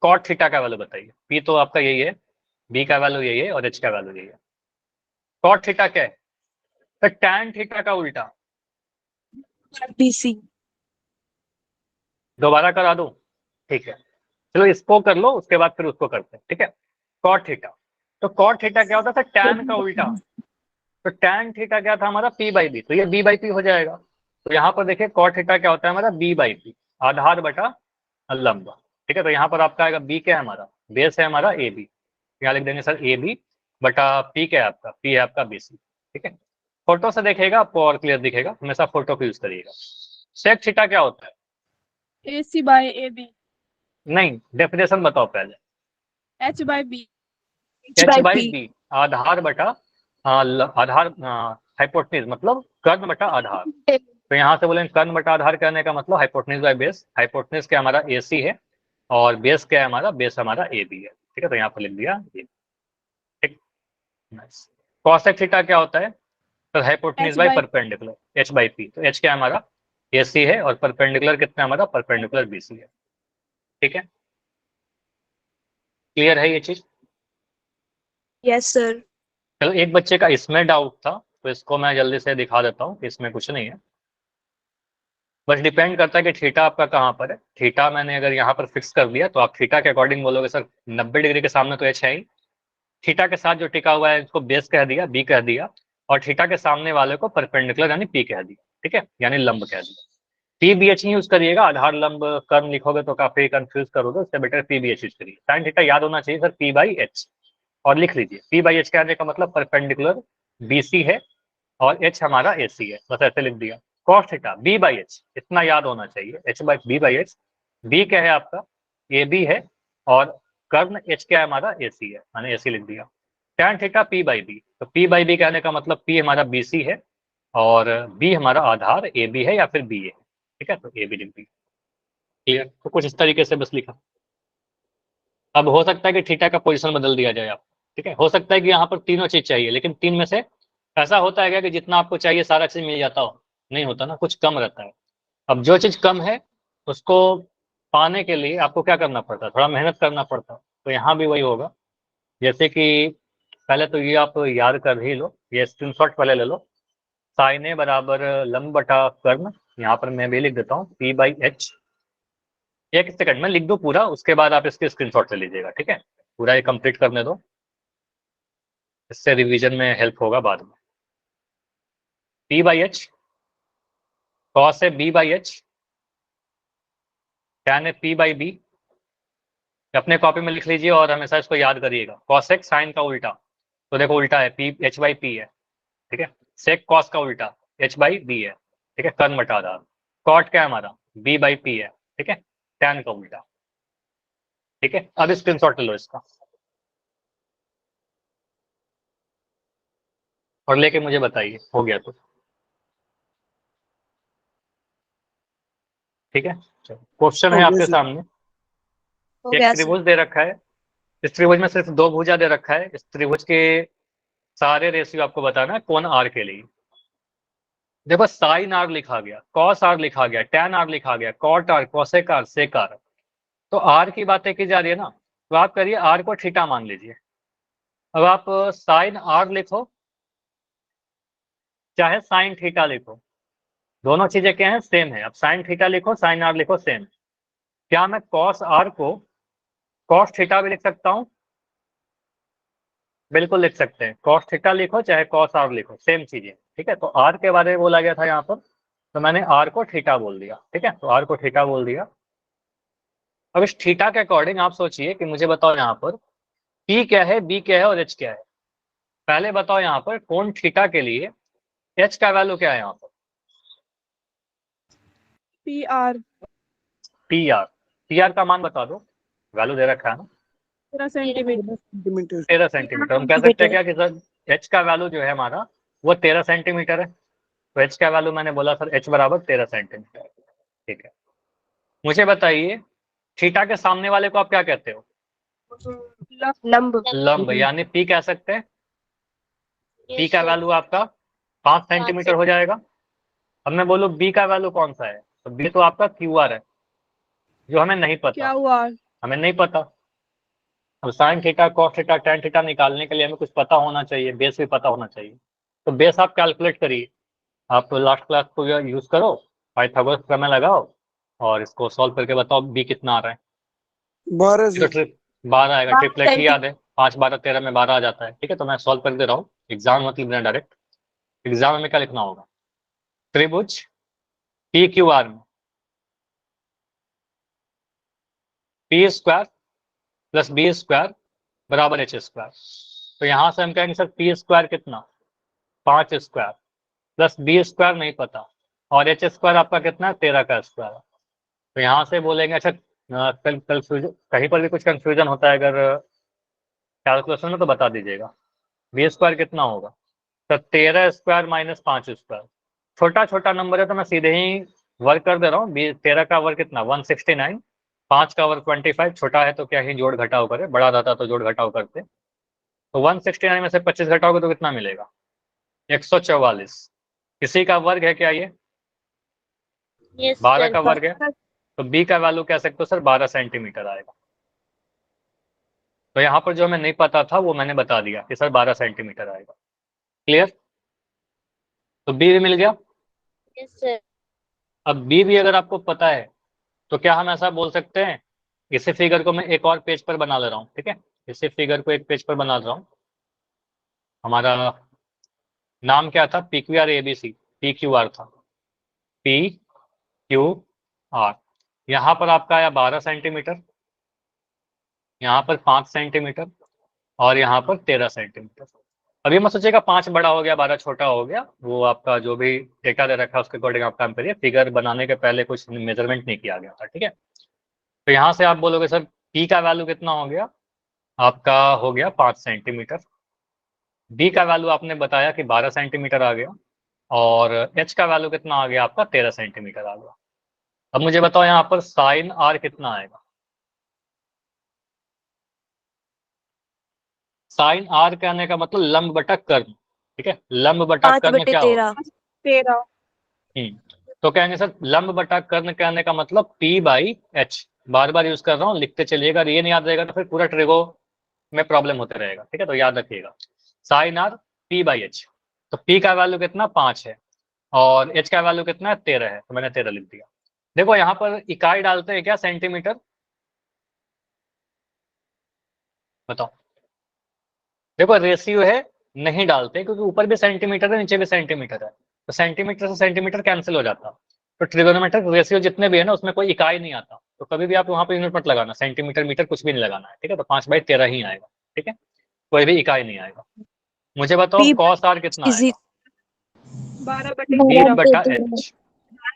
कॉट थीटा का वैल्यू बताइए, पी तो आपका यही है, बी का वैल्यू यही है, और एच का वैल्यू यही है। कॉट थीटा क्या है, तो टैन थीटा का उल्टा, बी सी। दोबारा करा दूं, ठीक है, चलो इसको कर लो उसके बाद फिर उसको करते हैं, ठीक है। कॉट थीटा, तो कॉट थीटा क्या होता था, टैन का उल्टा, तो टैन थीटा क्या था हमारा पी बाई बी, तो ये बी बाई पी हो जाएगा। तो यहाँ पर देखिए कॉट थीटा क्या होता है हमारा, बी बाई पी, आधार बटा लंब, ठीक है, तो यहाँ पर आपका आएगा बी क्या है हमारा, बेस है हमारा ए बी, यहाँ लिख देंगे सर ए बी बटा पी क्या है आपका, पी है आपका बी सी, ठीक है। फोटो से देखेगा आपको और क्लियर दिखेगा, हमेशा फोटो को यूज करिएगा। सेक थीटा क्या होता है, ए सी बाई ए बी। नहीं, डेफिनेशन बताओ पहले। H/B एच बाई बी, आधार बटा आधार हाइपोटेन्यूज मतलब कर्ण बटा आधार। तो यहाँ से बोलेंगे कर्ण बटा आधार कहने का मतलब हाइपोटेन्यूज बाय बेस। हाइपोटेन्यूज क्या हमारा AC है और बेस क्या है हमारा, बेस हमारा AB है। ठीक है, तो यहाँ पर लिख दिया ये। ठीक, नाइस। कॉसेक थीटा क्या होता है, तो हाइपोटेन्यूज बाय परपेंडिकुलर H/P। तो H क्या है हमारा, AC है, और परपेंडिकुलर कितना है हमारा, परपेंडिकुलर BC है। ठीक है, क्लियर है ये चीज। Yes sir. चलो, एक बच्चे का इसमें डाउट था, तो इसको मैं जल्दी से दिखा देता हूँ कि इसमें कुछ नहीं है। बस डिपेंड करता है कि थीटा आपका कहाँ पर है। थीटा मैंने अगर यहाँ पर फिक्स कर दिया तो आप थीटा के अकॉर्डिंग बोलोगे सर 90 डिग्री के सामने तो H है ही। थीटा के साथ जो टिका हुआ है इसको बेस कह दिया, B कह दिया, और थीटा के सामने वाले को परपेंडिकुलर यानी P कह दिया। ठीक है, यानी लंब कह दिया। PBH ही यूज करिएगा, आधार लंब कर्म लिखोगे तो काफी कंफ्यूज करोगे, उससे बेटर PBH यूज करिए। साइन थीटा याद होना चाहिए सर P/H, और लिख लीजिए P/H कहने का मतलब परपेंडिकुलर BC है और H हमारा AC है, बस ऐसे लिख दिया। cos थीटा B/H, इतना याद होना चाहिए, H/B/H। B क्या है आपका, AB है, और कर्ण H क्या है हमारा, AC है, मैंने AC लिख दिया। tan थीटा P/B, तो P/B कहने का मतलब P हमारा BC है और B हमारा आधार AB है या फिर BA है। ठीक है, तो AB लिख दिया। क्लियर, तो कुछ इस तरीके से बस लिखा। अब हो सकता है कि थीटा का पोजीशन बदल दिया जाए आप। ठीक है, हो सकता है कि यहाँ पर तीनों चीज चाहिए, लेकिन तीन में से ऐसा होता है क्या कि जितना आपको चाहिए सारा चीज मिल जाता हो, नहीं होता ना, कुछ कम रहता है। अब जो चीज कम है उसको पाने के लिए आपको क्या करना पड़ता है, थोड़ा मेहनत करना पड़ता है। तो यहाँ भी वही होगा, जैसे कि पहले तो ये आप याद कर ही लो, ये स्क्रीनशॉट पहले ले लो। साइन ए बराबर लंब बटा कर्ण, यहाँ पर मैं भी लिख देता हूँ P/H। एक सेकंड में लिख दो पूरा, उसके बाद आप इसके स्क्रीनशॉट ले लीजिएगा। ठीक है, पूरा ये कंप्लीट करने दो, इससे रिवीजन में हेल्प होगा बाद में। P/H, cos है B/H, tan है P/B। अपने कॉपी में लिख लीजिए और हमेशा इसको याद करिएगा। cosec साइन का उल्टा, तो देखो उल्टा है P H/P है। ठीक है, sec cos का उल्टा H/B है। ठीक है, कर्म बटा आधार। cot क्या है हमारा, B/P है। ठीक है, tan का उल्टा। ठीक है, अब स्क्रीनशॉट ले लो इसका और लेके मुझे बताइए हो गया तो। ठीक है, चलो क्वेश्चन है हो गया आपके सर। सामने। हो एक गया सर। त्रिभुज दे रखा है, इस त्रिभुज में सिर्फ दो भुजा दे रखा है। इस त्रिभुज के सारे रेशियो आपको बताना है कोण R के लिए। देखो साइन R लिखा गया, कॉस R लिखा गया, टैन R लिखा गया, कॉट R, कोसेक R, सेक R। तो R की बातें की जा रही है ना, तो आप करिए R को थीटा मान लीजिए। अब आप साइन R लिखो चाहे साइन थीटा लिखो, दोनों चीजें क्या है, सेम है। अब साइन थीटा लिखो, साइन R लिखो, सेम। क्या मैं कॉस R को कॉस थीटा भी लिख सकता हूँ, बिल्कुल लिख सकते हैं। कॉस थीटा लिखो चाहे कॉस R लिखो, सेम चीजें। ठीक है, तो R के बारे में बोला गया था यहाँ पर, तो मैंने R को थीटा बोल दिया। ठीक है, तो R को थीटा बोल दिया। अब इस थीटा के अकॉर्डिंग आप सोचिए कि मुझे बताओ यहाँ पर P क्या है, B क्या है और H क्या है। पहले बताओ यहाँ पर कोण थीटा के लिए H का वैल्यू क्या है यहाँ पर, PR PR का मान बता दो, वैल्यू दे रखा है ना 13 सेंटीमीटर। सेंटीमीटर। 13 सेंटीमीटर। हम कह सकते हैं क्या कि सर H का वैल्यू जो है हमारा वो 13 सेंटीमीटर है। तो H का वैल्यू मैंने बोला सर H बराबर 13 सेंटीमीटर। ठीक है, मुझे बताइए थीटा के सामने वाले को आप क्या कहते हो, लंब। लंब, यानी P कह सकते हैं। P का वैल्यू आपका 5 सेंटीमीटर हो जाएगा। अब मैं बोलूँ B का वैल्यू कौन सा है, तो B तो आपका QR है, जो हमें नहीं पता। क्या हुआ? हमें नहीं पता। अब sine theta, cos theta, tan theta निकालने के लिए हमें कुछ पता होना चाहिए, बेस भी पता होना चाहिए। तो बेस आप कैलकुलेट करिए, आप लास्ट क्लास को यूज करो, पाइथागोरस प्रमेय लगाओ और इसको सॉल्व करके बताओ B कितना आ रहा है। 12 तो से। ट्रिप 12 आएगा, ट्रिपलेट ही याद है, 5 12 13 में 12 आ जाता है। ठीक है, तो मैं सॉल्व कर दे रहा हूँ, एग्जाम मतलब बिना डायरेक्ट। एग्जाम में क्या लिखना होगा, त्रिभुज PQR में P square plus B square बराबर H स्क्वायर। तो यहाँ से हम कहेंगे सर P स्क्वायर कितना, 5 स्क्वायर प्लस B स्क्वायर नहीं पता, और H स्क्वायर आपका कितना है, 13 का स्क्वायर। तो यहाँ से बोलेंगे अच्छा कहीं पर भी कुछ कंफ्यूजन होता है अगर कैलकुलेशन में तो बता दीजिएगा। बी स्क्वायर कितना होगा सर? 13 square minus 5 square. छोटा छोटा नंबर है तो मैं सीधे ही वर्क कर दे रहा हूँ। 13 का वर्क कितना 169, 5 का वर्क 25। छोटा है तो क्या ही जोड़ घटाव करे, बड़ा रहता तो जोड़ घटाव करते। तो 169 में से 25 घटाओगे तो कितना मिलेगा 144। किसी का वर्ग है क्या ये? Yes, 12 sir. का वर्ग है तो बी का वैल्यू कह सकते हो सर 12 सेंटीमीटर आएगा। तो यहाँ पर जो हमें नहीं पता था वो मैंने बता दिया कि सर 12 सेंटीमीटर आएगा। क्लियर? तो बी भी मिल गया। Yes, sir. अब बी भी अगर आपको पता है तो क्या हम ऐसा बोल सकते हैं, इसी फिगर को मैं एक और पेज पर बना ले रहा हूँ, ठीक है? इसी फिगर को एक पेज पर बना रहा हूँ। हमारा नाम क्या था? P Q R A B C, P Q R था, पी क्यू आर। यहाँ पर आपका आया 12 सेंटीमीटर, यहाँ पर 5 सेंटीमीटर और यहाँ पर 13 सेंटीमीटर। अभी मत सोचिएगा 5 बड़ा हो गया 12 छोटा हो गया, वो आपका जो भी डेटा दे रखा है उसके अकॉर्डिंग आप काम करिए। फिगर बनाने के पहले कुछ मेजरमेंट नहीं किया गया था, ठीक है? तो यहाँ से आप बोलोगे सर पी का वैल्यू कितना हो गया आपका? हो गया 5 सेंटीमीटर। बी का वैल्यू आपने बताया कि 12 सेंटीमीटर आ गया और एच का वैल्यू कितना आ गया आपका? 13 सेंटीमीटर आ गया। अब मुझे बताओ यहाँ पर साइन आर कितना आएगा? साइन आर कहने का मतलब लंब बटा कर्ण, ठीक है? लंब बटा कर्ण क्या होगा? 13। तो कहेंगे सर लंब बटा कर्ण कहने का मतलब P by H. Bar bar use कर रहा हूँ, लिखते चलिएगा। ये नहीं याद रहेगा तो फिर पूरा ट्रिगो में प्रॉब्लम होते रहेगा, ठीक है? तो याद रखिएगा sine R P by H. तो P का वैल्यू कितना 5 है और H का वैल्यू कितना है 13 है, तो मैंने 13 लिख दिया। देखो यहाँ पर इकाई डालते हैं क्या? सेंटीमीटर। बताओ। देखो रेशियो है, नहीं डालते क्योंकि ऊपर भी सेंटीमीटर है नीचे भी सेंटीमीटर है, तो सेंटीमीटर से सेंटीमीटर कैंसिल हो जाता। तो ट्रिगोनोमेट्रिक रेशियो जितने भी है ना उसमें कोई इकाई नहीं आता, तो कभी भी आप वहां पर यूनिट मत लगाना, सेंटीमीटर मीटर कुछ भी नहीं लगाना है, ठीक है? तो 5/13 ही आएगा, ठीक है? कोई भी इकाई नहीं आएगा। मुझे बताओ कॉस आर कितना आएगा? बी बटा एच।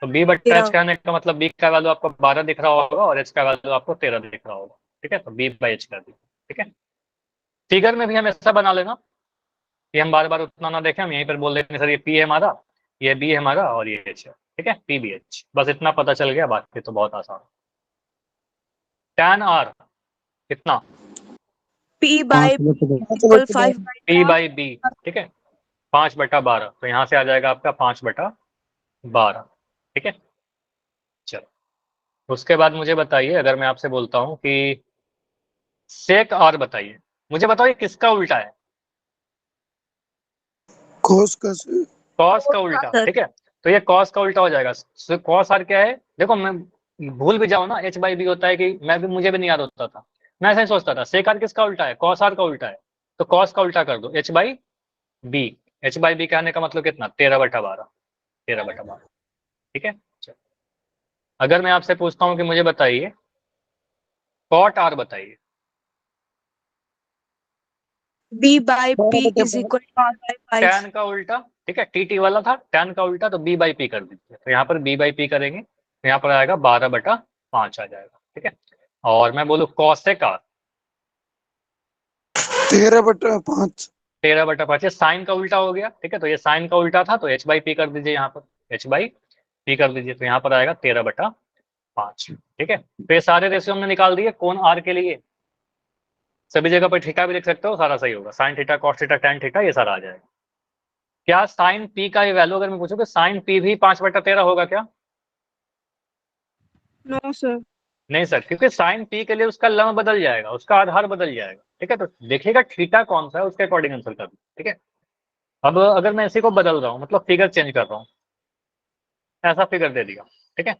तो बी बटा एच कहने का मतलब बी का वैल्यू आपको 12 दिख रहा होगा और एच का वैल्यू आपको 13 दिख रहा होगा, ठीक है? तो बी बाई एच कर दिया, ठीक है? फिगर में भी हम ऐसा बना लेना कि हम बार बार उतना ना देखें, हम यहीं पर बोल देंगे सर ये पी है हमारा, ये बी है हमारा और ये एच है, ठीक है? पी बी एच, बस इतना पता चल गया, बाकी तो बहुत आसान। tan आर कितना? P by B equal 5 by P by B, ठीक है? 5/12, तो यहाँ से आ जाएगा आपका 5/12, ठीक है? चलो उसके बाद मुझे बताइए, अगर मैं आपसे बोलता हूँ कि सेक आर बताइए, मुझे बताओ ये किसका उल्टा है? कोस का से कॉस का उल्टा, सर। ठीक है? तो ये कॉस का उल्टा हो जाएगा। कॉस आर क्या है? देखो मैं भूल भी जाऊँ ना, एच बाई बी होता है कि मैं भी, मुझे भी नहीं याद होता था, मैं ऐसा ही सोचता था। सेक आर किसका उल्टा है? कॉस आर का उल्टा है। तो कॉस का उल्टा कर दो H by B. H by B कहने का मतलब कितना? 13/12, 13/12, ठीक है? चलो। अगर मैं आपसे पूछता हूँ कि मुझे बताइए कॉट आर बताइए। B by P is equal to R by 5. Tan का उल्टा, ठीक है? टी वाला था टैन का उल्टा, तो बी बाई पी कर दीजिए। तो यहाँ पर बी बाई पी करेंगे तो यहाँ पर आएगा 12/5 आ जाएगा, ठीक है? और मैं बोलूँ कॉसेक आर 13/5। 13/5, ये साइन का उल्टा हो गया, ठीक है? तो ये साइन का उल्टा था तो एच बाई पी कर दीजिए, यहाँ पर एच बाई पी कर दीजिए, तो यहाँ पर आएगा 13/5, ठीक है? तो ये सारे रेशियो हमने निकाल दिए कोण आर के लिए। सभी जगह पर थीटा भी लिख सकते हो, सारा सही होगा। Sine theta, cos theta, tan theta, ये सारा आ जाएगा। क्या साइन पी का ये वैल्यू अगर मैं पूछूं कि साइन पी भी 5/13 होगा क्या? No sir. नहीं सर, क्योंकि साइन पी के लिए उसका लंब बदल जाएगा, उसका आधार बदल जाएगा, ठीक है? तो देखिएगा थीटा कौन सा है उसके अकॉर्डिंग आंसर कर, ठीक है? अब अगर मैं इसी को बदल रहा हूँ, मतलब फिगर चेंज कर रहा हूँ, ऐसा फिगर दे दिया, ठीक है?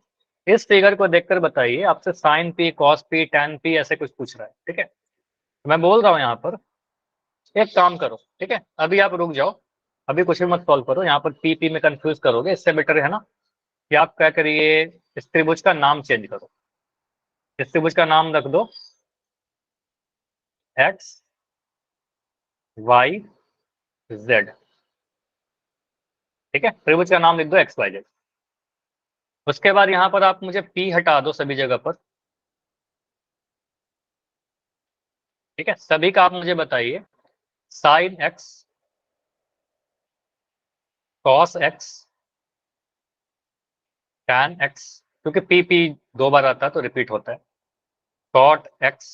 इस फिगर को देखकर बताइए, आपसे sine P, cos P, tan P ऐसे कुछ पूछ रहा है, ठीक है? तो मैं बोल रहा हूँ यहाँ पर एक काम करो, ठीक है? अभी आप रुक जाओ, अभी कुछ भी मत सॉल्व करो, यहाँ पर पी में कंफ्यूज करोगे, इससे बेटर है ना कि आप क्या करिए, इस त्रिभुज का नाम चेंज करो। इस त्रिभुज का नाम रख दो एक्स वाई जेड, ठीक है? त्रिभुज का नाम लिख दो एक्स वाई जेड। उसके बाद यहाँ पर आप मुझे पी हटा दो सभी जगह पर, ठीक है, सभी का आप मुझे बताइए sign X, cos X, tan x, क्योंकि पी पी 2 बार आता है तो रिपीट होता है, कॉट एक्स,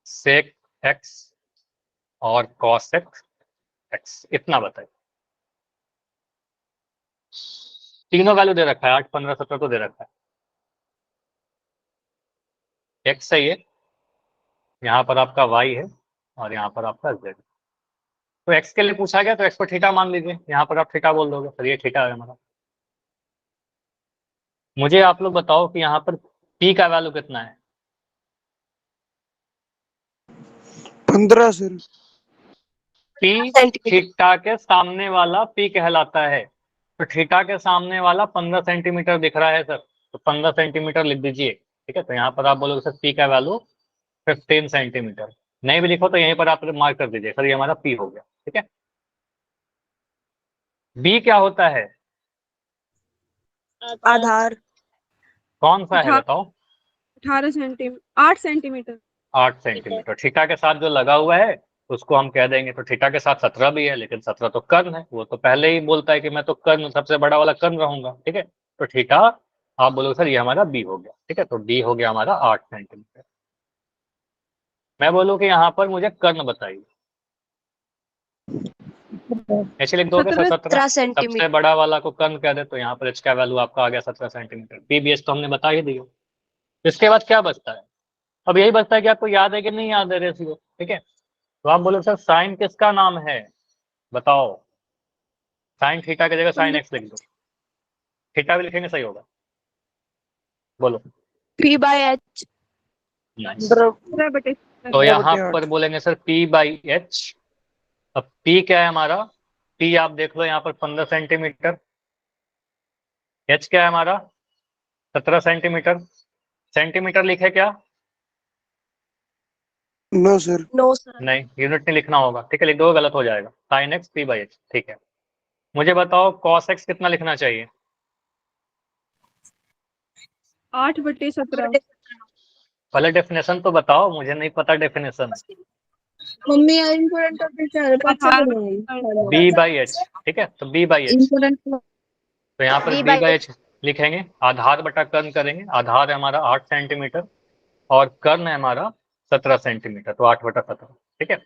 सेक एक्स और कॉस एक्स, इतना बताइए। तीनों वैल्यू दे रखा है, 8, 15, 17 तो दे रखा है। एक्स सही है, यहाँ पर आपका वाई है और यहाँ पर आपका जेड। तो एक्स के लिए पूछा गया तो एक्स को थीटा मान लीजिए, यहाँ पर आप थीटा बोल दोगे, फिर ये थीटा है हमारा। मुझे आप लोग बताओ कि यहाँ पर पी का वैल्यू कितना है? 15 सर। पी थीटा के सामने वाला पी कहलाता है, तो थीटा के सामने वाला 15 सेंटीमीटर दिख रहा है सर, तो 15 सेंटीमीटर लिख दीजिए। ठीक है, तो यहाँ पर आप बोलोगे सर पी का वैल्यू 15 सेंटीमीटर, नहीं भी लिखो तो यहीं पर आप मार्क कर दीजिए, सर ये हमारा पी हो गया। ठीक है, बी क्या होता है? आधार। कौन सा है बताओ? 8 सेंटीमीटर। 8 सेंटीमीटर। थीटा के साथ जो लगा हुआ है उसको हम कह देंगे, तो थीटा के साथ 17 भी है, लेकिन 17 तो कर्ण है, वो तो पहले ही बोलता है कि मैं तो कर्ण, सबसे बड़ा वाला कर्ण रहूंगा। ठीक है, तो थीटा आप बोलोगे सर ये हमारा बी हो गया। ठीक है, तो डी हो गया हमारा 8 सेंटीमीटर। मैं बोलूँ कि यहाँ पर मुझे कर्ण बताइए, ऐसे लिख दोगे सर 17 सबसे बड़ा वाला को कर्ण कह दे, तो यहाँ पर एच का वैल्यू आपका आ गया 17 सेंटीमीटर। पी बी एच तो हमने बता ही दिया। इसके बाद क्या बचता है? अब यही बचता है कि आपको याद है कि नहीं याद है रेशियो। ठीक है, तो आप बोलो सर साइन किसका नाम है, बताओ। साइन थीटा की जगह साइन एक्स लिख दो, थीटा भी लिखेंगे सही होगा, बोलो। P/H। नाइस। तो यहाँ पर बोलेंगे सर पी बाई एच। अब पी क्या है हमारा? पी आप देख लो यहाँ पर 15 सेंटीमीटर, एच क्या है हमारा 17 सेंटीमीटर। सेंटीमीटर लिखे क्या? No sir. No sir. नहीं, यूनिट नहीं लिखना होगा। ठीक है, लिख दो, गलत हो जाएगा। Sine x P by H. ठीक है, मुझे बताओ कॉस एक्स कितना लिखना चाहिए? 8/17। पहले डेफिनेशन तो बताओ, मुझे नहीं पता डेफिनेशन। मम्मी इम्पोर्टेंट टॉपिक है, बी बाई एच। ठीक है, तो बी बाई एच, इम्पोर्टेंट। तो यहाँ पर बी बाई एच लिखेंगे, आधार बटा कर्ण करेंगे। आधार है हमारा 8 सेंटीमीटर और कर्ण है हमारा 17 सेंटीमीटर, तो 8/17। ठीक है,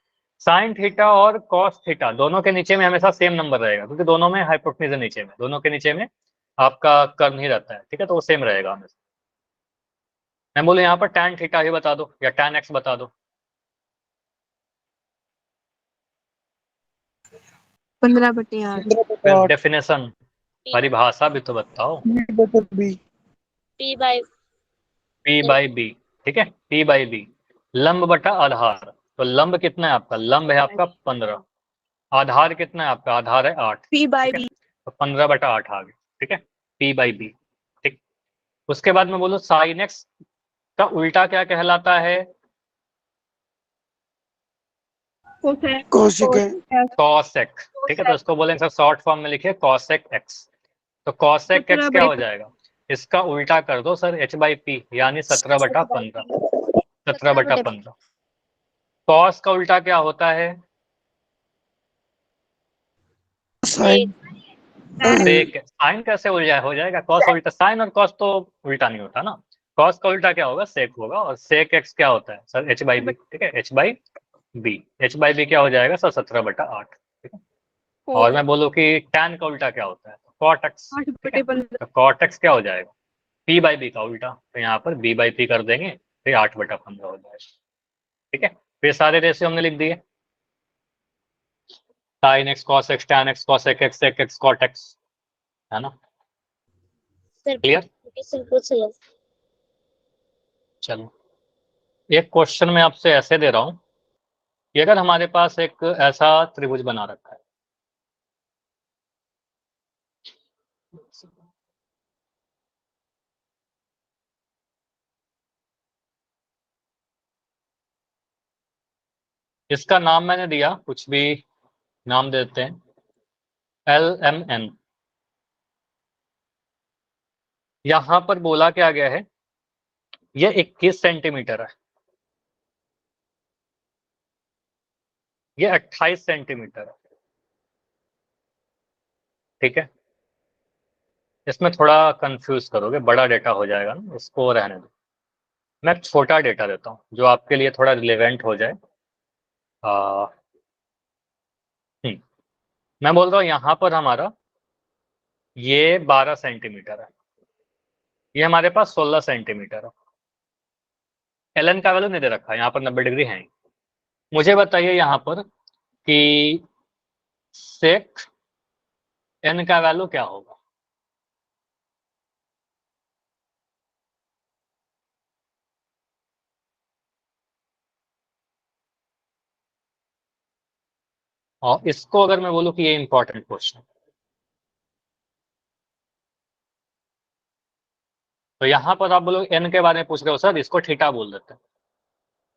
साइन थीटा और कॉस थीटा दोनों के नीचे में हमेशा सेम नंबर रहेगा, क्योंकि दोनों में हाइपोटेन्यूज है नीचे में, दोनों के नीचे में आपका कर्ण ही रहता है। ठीक है, तो वो सेम रहेगा हमेशा। मैं बोलूँ यहाँ पर टैन थीटा ही बता दो या टैन एक्स बता दो। 15/8। डेफिनेशन, परिभाषा भी तो बताओ। B. P by P by B. ठीक है, पी बाई बी, लंब बटा आधार। तो लंब कितना है आपका? लंब है आपका 15, आधार कितना है आपका? आधार है 8। ठीक है, P/B। तो 15/8 आ गया। ठीक है, पी बाई बी। ठीक, उसके बाद मैं बोलूँ साइन एक्स का उल्टा क्या कहलाता है? कोशिक कॉसेक। ठीक है, तो इसको बोलेंगे सर शॉर्ट फॉर्म में लिखिए कॉसेक एक्स। तो कॉसेक एक्स क्या हो जाएगा? इसका उल्टा कर दो सर, एच बाई पी, यानी 17/15। 17/15। कॉस का उल्टा क्या होता है? साइन। सेक। साइन कैसे उल्टा हो जाएगा? कॉस उल्टा, साइन और कॉस तो उल्टा नहीं होता ना। कॉस का उल्टा क्या होगा? सेक होगा। और सेक एक्स क्या होता है सर? H by B. ठीक है, H by B. H by B क्या हो जाएगा सर? 17/8। ठीक है, और मैं बोलूँ कि टैन का उल्टा क्या होता है? Cot X. ठीक है, तो कॉट एक्स क्या हो जाएगा? पी बाई बी का उल्टा, तो यहाँ पर बी बाई पी कर देंगे, फिर 8/15 हो जाएगा। ठीक है, फिर सारे रेशियो हमने लिख दिए, sine X, cos X, tan X, cosec X, sec X, cot X, है ना? sir, clear? sir, पूछ लो। चलो, एक क्वेश्चन मैं आपसे ऐसे दे रहा हूं कि अगर हमारे पास एक ऐसा त्रिभुज बना रखा है, इसका नाम मैंने दिया, कुछ भी नाम देते हैं, LMN। यहां पर बोला क्या गया है? ये 21 सेंटीमीटर है। ये 28 सेंटीमीटर है, ठीक है। इसमें थोड़ा कंफ्यूज करोगे, बड़ा डेटा हो जाएगा ना, इसको रहने दो। मैं छोटा डेटा देता हूँ जो आपके लिए थोड़ा रिलेवेंट हो जाए। मैं बोल रहा हूँ यहाँ पर हमारा ये 12 सेंटीमीटर है, ये हमारे पास 16 सेंटीमीटर है। एल का वैल्यू नहीं दे रखा है, यहाँ पर 90 डिग्री है। मुझे बताइए यहाँ पर कि सेक एन का वैल्यू क्या होगा। और इसको अगर मैं बोलूँ कि ये इंपॉर्टेंट क्वेश्चन, तो यहाँ पर आप बोलो एन के बारे में पूछ रहे हो सर, इसको थीटा बोल देते हैं।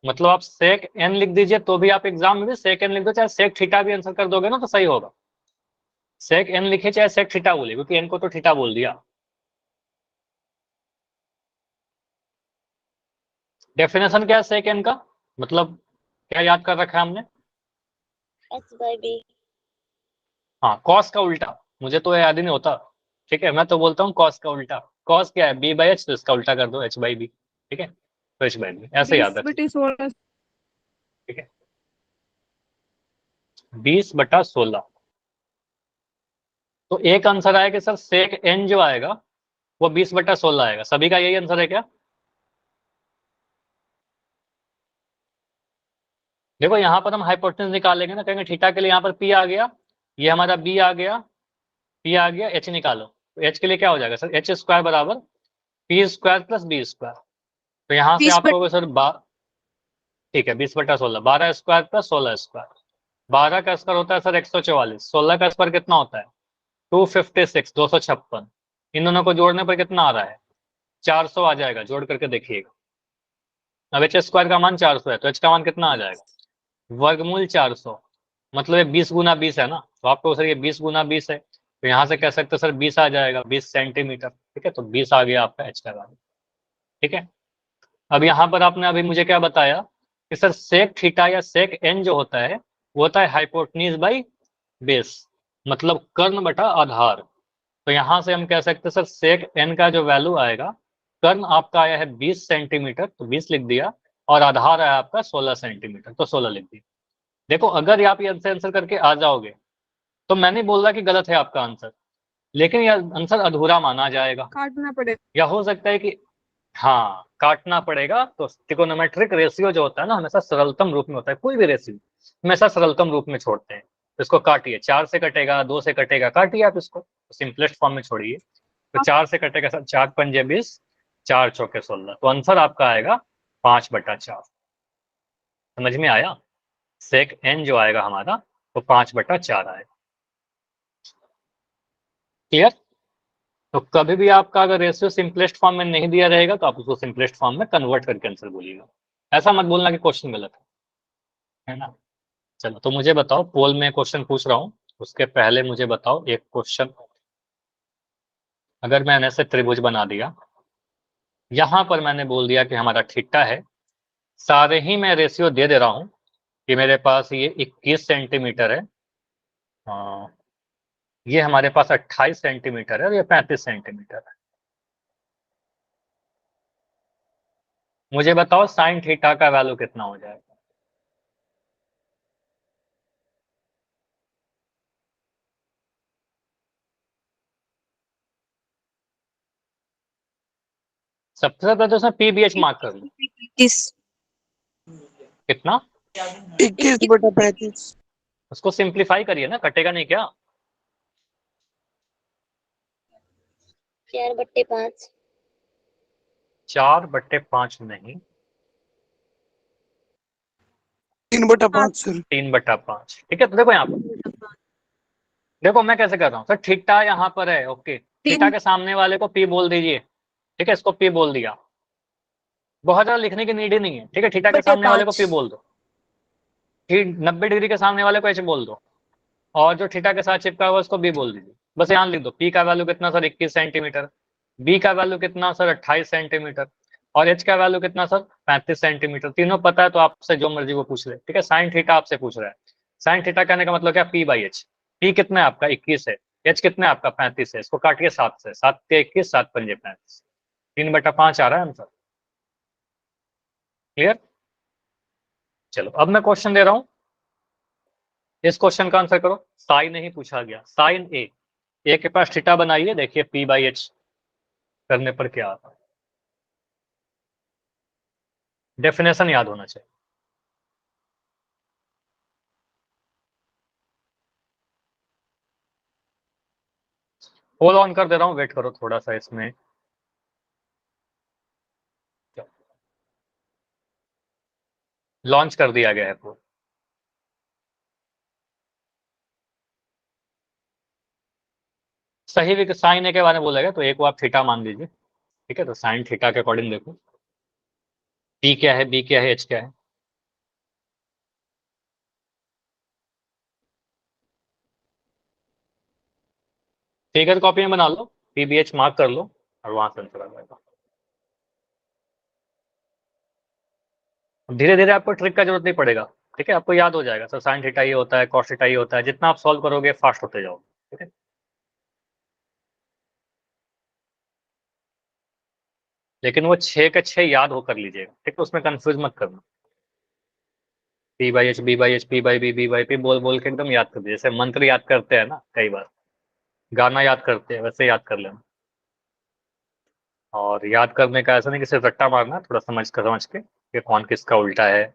मतलब आप सेक एन लिख दीजिए तो भी आप एग्जाम में भी सेक एन लिख दो, चाहे सेक थीटा भी आंसर कर दोगे ना तो सही होगा। सेक एन लिखे चाहे सेक थीटा बोले, क्योंकि एन को तो थीटा बोल दिया। डेफिनेशन क्या है सेक एन का, मतलब क्या याद कर रखा है हमने? h/b। हाँ, कॉस का उल्टा, मुझे तो याद ही नहीं होता, ठीक है। मैं तो बोलता हूँ कॉस का उल्टा। कॉस क्या है? बी बाई एच, तो इसका उल्टा कर दो h बाई बी, ठीक है। तो h बाई बी ऐसे याद रखिए, 20/16। ठीक है। 20/16। तो एक आंसर आएगा सर सेक एन जो आएगा वो 20/16 आएगा। सभी का यही आंसर है क्या? देखो यहाँ पर हम हाइपोटेन्यूज निकालेंगे ना, कहेंगे थीटा के लिए यहाँ पर पी आ गया, ये हमारा बी आ गया, पी आ गया, एच निकालो। तो एच के लिए क्या हो जाएगा सर? एच स्क्वायर बराबर P square plus B square. तो यहाँ से आप कहोगे सर ठीक है 20/16, 12 स्क्वायर प्लस 16 स्क्वायर। 12 का स्क्वायर होता है सर 144, 16 का स्क्वायर कितना होता है 256, 256। इन दोनों को जोड़ने पर कितना आ रहा है? 400 आ जाएगा, जोड़ करके देखिएगा। अब एच स्क्वायर का मान 400 है, तो एच का मान कितना आ जाएगा? वर्गमूल 400, मतलब ये 20 गुना 20 है ना, तो आपको सर ये 20 गुना 20 है, तो यहाँ से कह सकते सर 20 आ जाएगा, 20 सेंटीमीटर, ठीक है। तो 20 आ गया आपका एच का वैल्यू, ठीक है। अब यहाँ पर आपने अभी मुझे क्या बताया कि सर सेक थीटा या सेक एन जो होता है वो होता है हाइपोटेन्यूज बाई बेस, मतलब कर्ण बटा आधार। तो यहाँ से हम कह सकते हैं सर सेक एन का जो वैल्यू आएगा, कर्ण आपका आया है 20 सेंटीमीटर, तो 20 लिख दिया, और आधार आया आपका 16 सेंटीमीटर, तो 16 लिख दिया। देखो अगर आप ये आंसर करके आ जाओगे तो मैं नहीं बोल रहा कि गलत है आपका आंसर, लेकिन यह आंसर अधूरा माना जाएगा, काटना पड़ेगा। या हो सकता है कि हाँ काटना पड़ेगा। तो ट्रिगोनोमेट्रिक रेशियो जो होता है ना, हमेशा सरलतम रूप में होता है, कोई भी रेशियो हमेशा सरलतम रूप में छोड़ते हैं। तो इसको काटिए, 4 से कटेगा, 2 से कटेगा, काटिए आप इसको, तो सिंपलेस्ट फॉर्म में छोड़िए। तो 4 से कटेगा सर 4 पंजे 20, 4 चौके 16, तो आंसर आपका आएगा 5/4। समझ में आया? सेक एन जो आएगा हमारा वो 5/4 आएगा। क्लियर? तो कभी भी आपका अगर रेशियो सिंपलेस्ट फॉर्म में नहीं दिया रहेगा तो आप उसको सिंपलेस्ट फॉर्म में कन्वर्ट करके आंसर बोलिएगा। ऐसा मत बोलना कि क्वेश्चन गलत है ना। चलो तो मुझे बताओ, पोल में क्वेश्चन पूछ रहा हूँ, उसके पहले मुझे बताओ एक क्वेश्चन। अगर मैंने ऐसे त्रिभुज बना दिया, यहां पर मैंने बोल दिया कि हमारा थीटा है, सारे ही मैं रेशियो दे दे रहा हूं कि मेरे पास ये 21 सेंटीमीटर है, ये हमारे पास 28 सेंटीमीटर है, और ये 35 सेंटीमीटर है। मुझे बताओ साइन थीटा का वैल्यू कितना हो जाएगा? सबसे पहले तो उसमें पीबीएच मार्क कर लो। 21। कितना? 21/35। उसको सिंप्लीफाई करिए ना, कटेगा नहीं क्या? 4/5। 4/5 नहीं, 3/5 सर। 3/5, ठीक है। तो देखो यहाँ पर, देखो मैं कैसे कर रहा हूँ सर, थीटा यहाँ पर है, ओके, थीटा के सामने वाले को पी बोल दीजिए, ठीक है, इसको पी बोल दिया, बहुत ज्यादा लिखने की नीड ही नहीं है, ठीक है। थीटा के सामने वाले को पी बोल दो, ठीक, 90 डिग्री के सामने वाले को एच बोल दो, और जो थीटा के साथ चिपका हुआ उसको बी बोल दीजिए। बस यहाँ लिख दो पी का वैल्यू कितना सर 21 सेंटीमीटर, बी का वैल्यू कितना सर 28 सेंटीमीटर, और एच का वैल्यू कितना सर 35 सेंटीमीटर। तीनों पता है तो आपसे जो मर्जी वो पूछ ले, ठीक है। साइन थीटा आपसे पूछ रहा है, साइन थीटा कहने का मतलब क्या, पी बाई एच। पी कितना है आपका 21 है, एच कितना है आपका 35 है, इसको काटिए 7 से, 7 के 21, 7 पंजे 35, 3/5 आ रहा है आंसर। क्लियर। चलो अब मैं क्वेश्चन दे रहा हूं, इस क्वेश्चन का आंसर करो। साइन ही पूछा गया, साइन ए के पास थीटा बनाइए, देखिए पी बाई एच करने पर क्या आता है। डेफिनेशन याद होना चाहिए। होल्ड ऑन कर दे रहा हूं, वेट करो थोड़ा सा इसमें। लॉन्च कर दिया गया है पूरा। सही भी साइन ए के बारे में बोलेगा तो एक को आप थीटा मान लीजिए, ठीक है। तो साइन थीटा के अकॉर्डिंग देखो पी क्या है, बी क्या है, एच क्या है। ठीक है, तो कॉपी में बना लो, पी बी एच मार्क कर लो और वहां से आंसर आ जाएगा। धीरे धीरे आपको ट्रिक का जरूरत नहीं पड़ेगा, ठीक है। आपको याद हो जाएगा सर, साइन थीटा ये होता है, कॉस थीटा ये होता है। जितना आप सॉल्व करोगे फास्ट होते जाओ, ठीक है। लेकिन वो 6 के 6 याद हो कर लीजिएगा, ठीक है, उसमें कंफ्यूज मत करना। P by H, B by H, P by B by P बोल बोल के एकदम याद कर दीजिए, जैसे मंत्र याद करते हैं ना, कई बार गाना याद करते हैं, वैसे याद कर लेना। और याद करने का ऐसा नहीं कि सिर्फ रट्टा मारना, थोड़ा समझ के कि कौन किसका उल्टा है।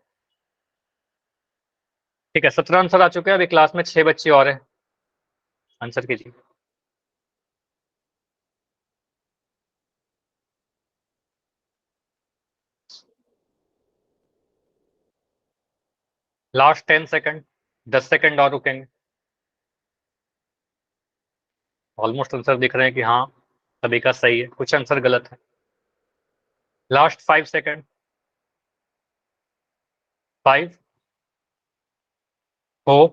ठीक है, 17 आंसर आ चुके हैं, अभी क्लास में 6 बच्चे और हैं, आंसर कीजिए। लास्ट 10 सेकंड, 10 सेकंड और रुकेंगे। ऑलमोस्ट आंसर दिख रहे हैं कि हाँ सभी का सही है, कुछ आंसर गलत है। Last 5 second, 5, 4,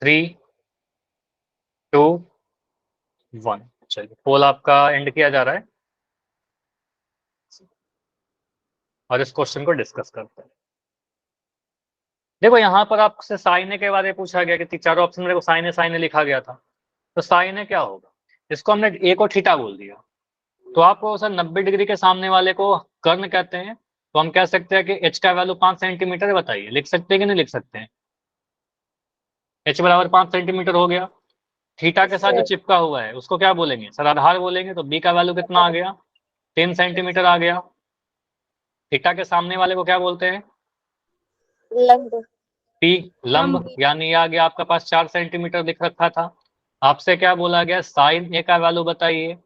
3, 2, 1। चलिए पोल आपका एंड किया जा रहा है और इस क्वेश्चन को डिस्कस करते हैं। देखो यहाँ पर आपसे साइन ए के बारे में पूछा गया कि चारों ऑप्शन में साइन ए लिखा गया था, तो साइन ए क्या होगा, इसको हमने ए को थीटा बोल दिया, तो आपको सर 90 डिग्री के सामने वाले को कर्ण कहते हैं, तो हम कह सकते हैं कि एच का वैल्यू 5 सेंटीमीटर है। बताइए लिख सकते हैं कि नहीं लिख सकते हैं। एच बराबर 5 सेंटीमीटर हो गया। थीटा के साथ जो चिपका हुआ है उसको क्या बोलेंगे सर, आधार बोलेंगे। तो बी का वैल्यू कितना आ गया, 10 सेंटीमीटर आ गया। थीटा के सामने वाले को क्या बोलते हैं, लंब। पी लंब, यानी आ गया आपका पास 4 सेंटीमीटर लिख रखा था। आपसे क्या बोला गया, साइन ए का वैल्यू बताइए।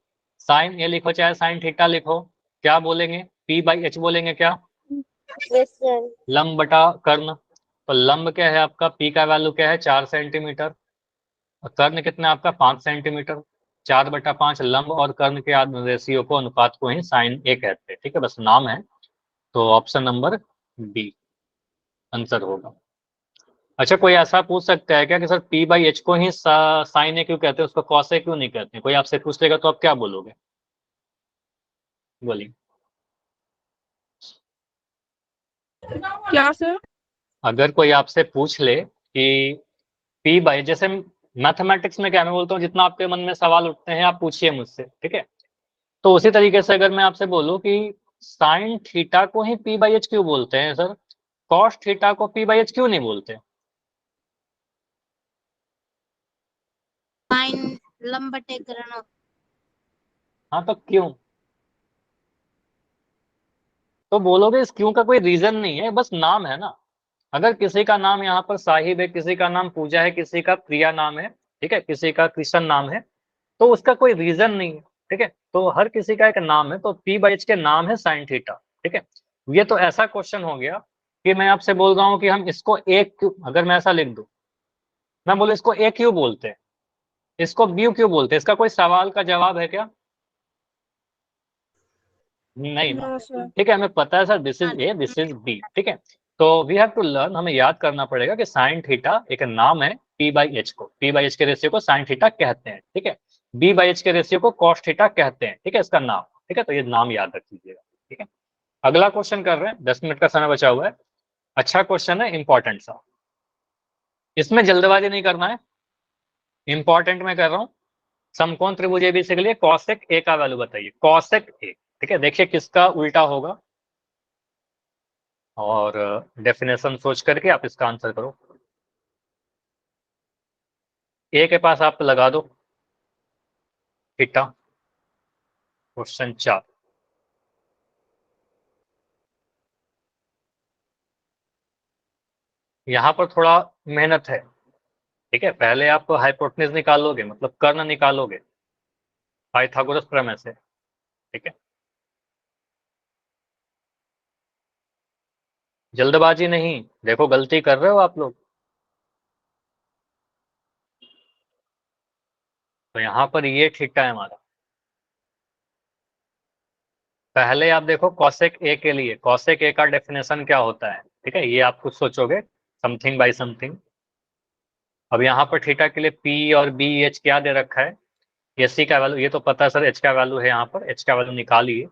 साइन ए लिखो चाहे साइन थीटा लिखो, क्या बोलेंगे, पी बाई एच बोलेंगे क्या, विसर्जन। लंब बटा कर्ण। तो लंब क्या है आपका, पी का वैल्यू क्या है 4 सेंटीमीटर, और कर्ण कितना है आपका 5 सेंटीमीटर। 4/5 लंब और कर्ण के रेशियो को, अनुपात को ही साइन ए कहते हैं, ठीक है, बस नाम है। तो ऑप्शन नंबर बी आंसर होगा। अच्छा कोई ऐसा पूछ सकता है क्या कि सर पी बाई एच को ही साइन ए क्यों कहते हैं, उसको कॉस ए क्यों नहीं कहते हैं, कोई आपसे पूछ लेगा तो आप क्या बोलोगे, बोलिए। क्या सर? अगर कोई आपसे पूछ ले कि पी बाई, जैसे मैथमेटिक्स में क्या मैं बोलता हूँ, जितना आपके मन में सवाल उठते हैं आप पूछिए मुझसे, ठीक है। तो उसी तरीके से अगर मैं आपसे बोलूं कि साइन थीटा को ही पी बाई एच क्यों बोलते हैं सर, कॉस थीटा को पी बाई एच क्यों नहीं बोलते। साइन लंब बटे कर्ण। हाँ तो क्यों, तो बोलोगे इस क्यों का कोई रीजन नहीं है, बस नाम है ना। अगर किसी का नाम यहाँ पर साहिब है, किसी का नाम पूजा है, किसी का प्रिया नाम है, ठीक है, किसी का कृष्ण नाम है, तो उसका कोई रीजन नहीं है, ठीक है। तो हर किसी का एक नाम है, तो पी बाई एच के नाम है साइन थीटा, ठीक है। ये तो ऐसा क्वेश्चन हो गया कि मैं आपसे बोल रहा हूँ कि हम इसको एक क्यों, अगर मैं ऐसा लिख दूं, मैं बोले इसको ए क्यों बोलते हैं, इसको बी क्यों बोलते हैं, इसका कोई सवाल का जवाब है क्या, नहीं ना, ठीक है। हमें पता है sir this is A, this is B, ठीक है। तो वी हैव टू लर्न, हमें याद करना पड़ेगा कि साइन थीटा एक नाम है पी बाई एच को, पी बाई एच के रेशियो को साइन थीटा कहते हैं, ठीक है। बी बाई एच के रेशियो को कॉस थीटा कहते हैं, ठीक है, इसका नाम, ठीक है। तो ये नाम याद रख लीजिएगा, ठीक है। अगला क्वेश्चन कर रहे हैं, 10 मिनट का समय बचा हुआ है। अच्छा क्वेश्चन है, इंपॉर्टेंट सा। इसमें जल्दबाजी नहीं करना है, इंपॉर्टेंट मैं कर रहा हूँ। समकोण त्रिभुज एबीसी के लिए कॉसेक ए का वैल्यू बताइए, कॉसेक ए। ठीक है, देखिए किसका उल्टा होगा और डेफिनेशन सोच करके आप इसका आंसर करो। ए के पास आप लगा दो थीटा। क्वेश्चन 4, यहाँ पर थोड़ा मेहनत है। ठीक है, पहले आप हाइपोटेन्यूज निकालोगे, मतलब कर्ण निकालोगे पाइथागोरस प्रमेय से। ठीक है, जल्दबाजी नहीं, देखो गलती कर रहे हो आप लोग। तो यहाँ पर ये थीटा है हमारा। पहले आप देखो कॉसेक ए के लिए, कॉसेक ए का डेफिनेशन क्या होता है। ठीक है, ये आप कुछ सोचोगे, समथिंग बाय समथिंग। अब यहाँ पर थीटा के लिए पी और बी एच क्या दे रखा है, एच सी का वैल्यू, ये तो पता है सर एच का वैल्यू है, यहाँ पर एच का वैल्यू निकालिए।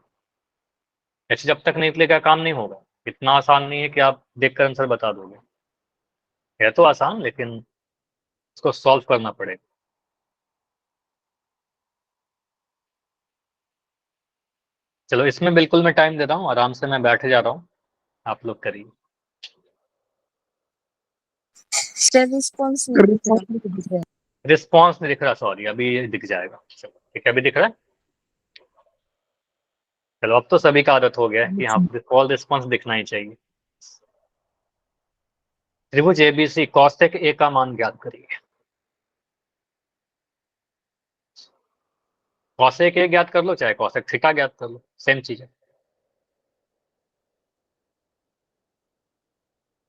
एच जब तक नहीं निकलेगा काम नहीं होगा। इतना आसान नहीं है कि आप देखकर आंसर बता दोगे, है तो आसान लेकिन इसको सॉल्व करना पड़ेगा। चलो इसमें बिल्कुल मैं टाइम दे रहा हूँ, आराम से मैं बैठे जा रहा हूँ, आप लोग करिए। सर रिस्पॉन्स नहीं दिख रहा है। रिस्पॉन्स नहीं दिख रहा, सॉरी, अभी ये दिख जाएगा। चलो ठीक है, अभी दिख रहा है। चलो अब तो सभी का आदत हो गया है कि यहाँ पर कॉल रिस्पॉन्स दिखना ही चाहिए। त्रिभुज एबीसी कॉसेक ए का मान ज्ञात करिए। कॉसेक ए ज्ञात कर लो, चाहे कॉसेक थीटा ज्ञात कर लो, सेम चीज है।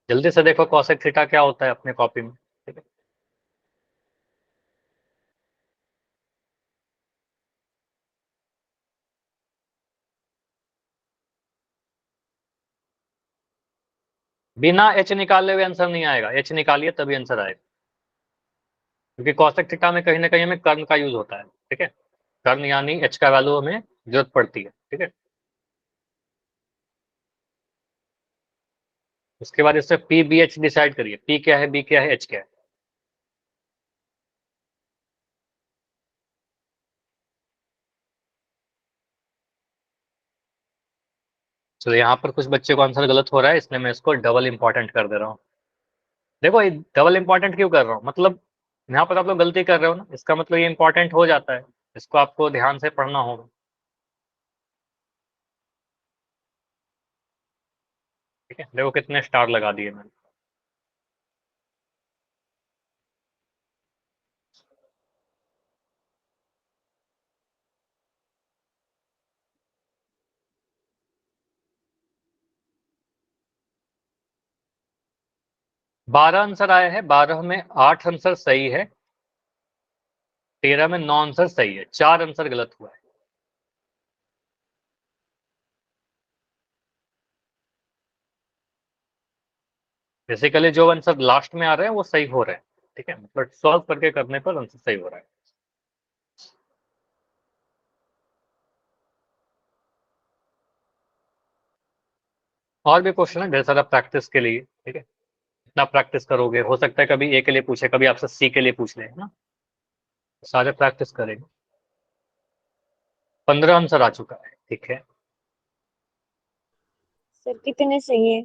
जल्दी से देखो कॉसेक थीटा क्या होता है अपने कॉपी में। ठीक है, बिना एच निकाले हुए आंसर नहीं आएगा, एच निकालिए तभी आंसर आएगा, क्योंकि कॉसेक थीटा में कहीं ना कहीं हमें कर्ण का यूज होता है। ठीक है, कर्ण यानी एच का वैल्यू हमें जरूरत पड़ती है। ठीक है, उसके बाद इससे पी बी एच डिसाइड करिए, पी क्या है, बी क्या है, एच क्या है। चलो यहाँ पर कुछ बच्चे को आंसर गलत हो रहा है, इसलिए मैं इसको डबल इंपॉर्टेंट कर दे रहा हूँ। देखो ये डबल इंपॉर्टेंट क्यों कर रहा हूँ, मतलब यहाँ पर आप लोग गलती कर रहे हो ना, इसका मतलब ये इंपॉर्टेंट हो जाता है, इसको आपको ध्यान से पढ़ना होगा। ठीक है, देखो कितने स्टार लगा दिए मैंने। बारह आंसर आए हैं, 12 में 8 आंसर सही है, 13 में 9 आंसर सही है, 4 आंसर गलत हुआ है। बेसिकली जो आंसर लास्ट में आ रहे हैं वो सही हो रहे हैं। ठीक है, बट सॉल्व करके करने पर आंसर सही हो रहा है। और भी क्वेश्चन है ढेर सारा प्रैक्टिस के लिए। ठीक है, इतना प्रैक्टिस करोगे, हो सकता है कभी ए के लिए पूछे, कभी आपसे सी के लिए पूछ ले, है ना, सारे प्रैक्टिस करेंगे। 15 आंसर आ चुका है। ठीक है, सर कितने सही है?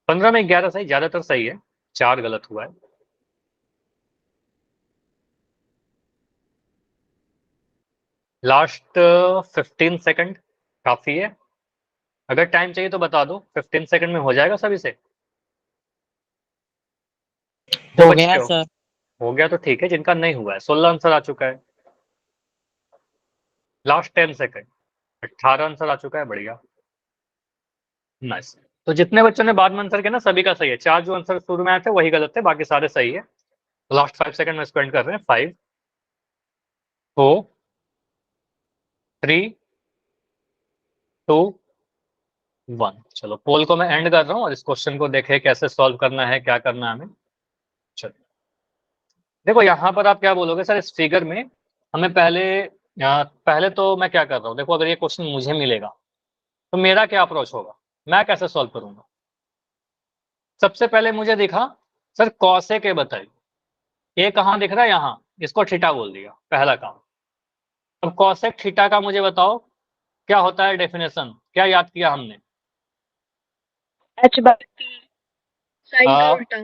15 में 11 सही, ज्यादातर सही है, 4 गलत हुआ है। लास्ट 15 सेकंड काफी है, अगर टाइम चाहिए तो बता दो, 15 सेकंड में हो जाएगा सभी से। हो बचते गया हो, सर। हो गया तो ठीक है, जिनका नहीं हुआ है 16 आंसर आ चुका है। लास्ट 10 सेकंड, 18 आंसर आ चुका है, बढ़िया, नाइस। तो जितने बच्चों ने बाद में आंसर किया ना, सभी का सही है, 4 जो आंसर शुरू में आए थे वही गलत थे, बाकी सारे सही है। लास्ट 5 सेकंड में स्पेंड कर रहे हैं, 5 4 3 2 1। चलो पोल को मैं एंड कर रहा हूँ और इस क्वेश्चन को देखें कैसे सॉल्व करना है, क्या करना है हमें। चलो देखो यहाँ पर आप क्या बोलोगे, सर इस फिगर में हमें पहले तो मैं क्या कर रहा हूँ, देखो अगर ये क्वेश्चन मुझे मिलेगा तो मेरा क्या अप्रोच होगा, मैं कैसे सॉल्व करूंगा। सबसे पहले मुझे दिखा सर कॉसेक ए बताइए, ए कहाँ दिख रहा है? यहाँ, इसको थीटा बोल दिया, पहला काम। अब कॉसेक थीटा का मुझे बताओ क्या होता है डेफिनेशन, क्या याद किया हमने? H by P साइन का हाँ उल्टा।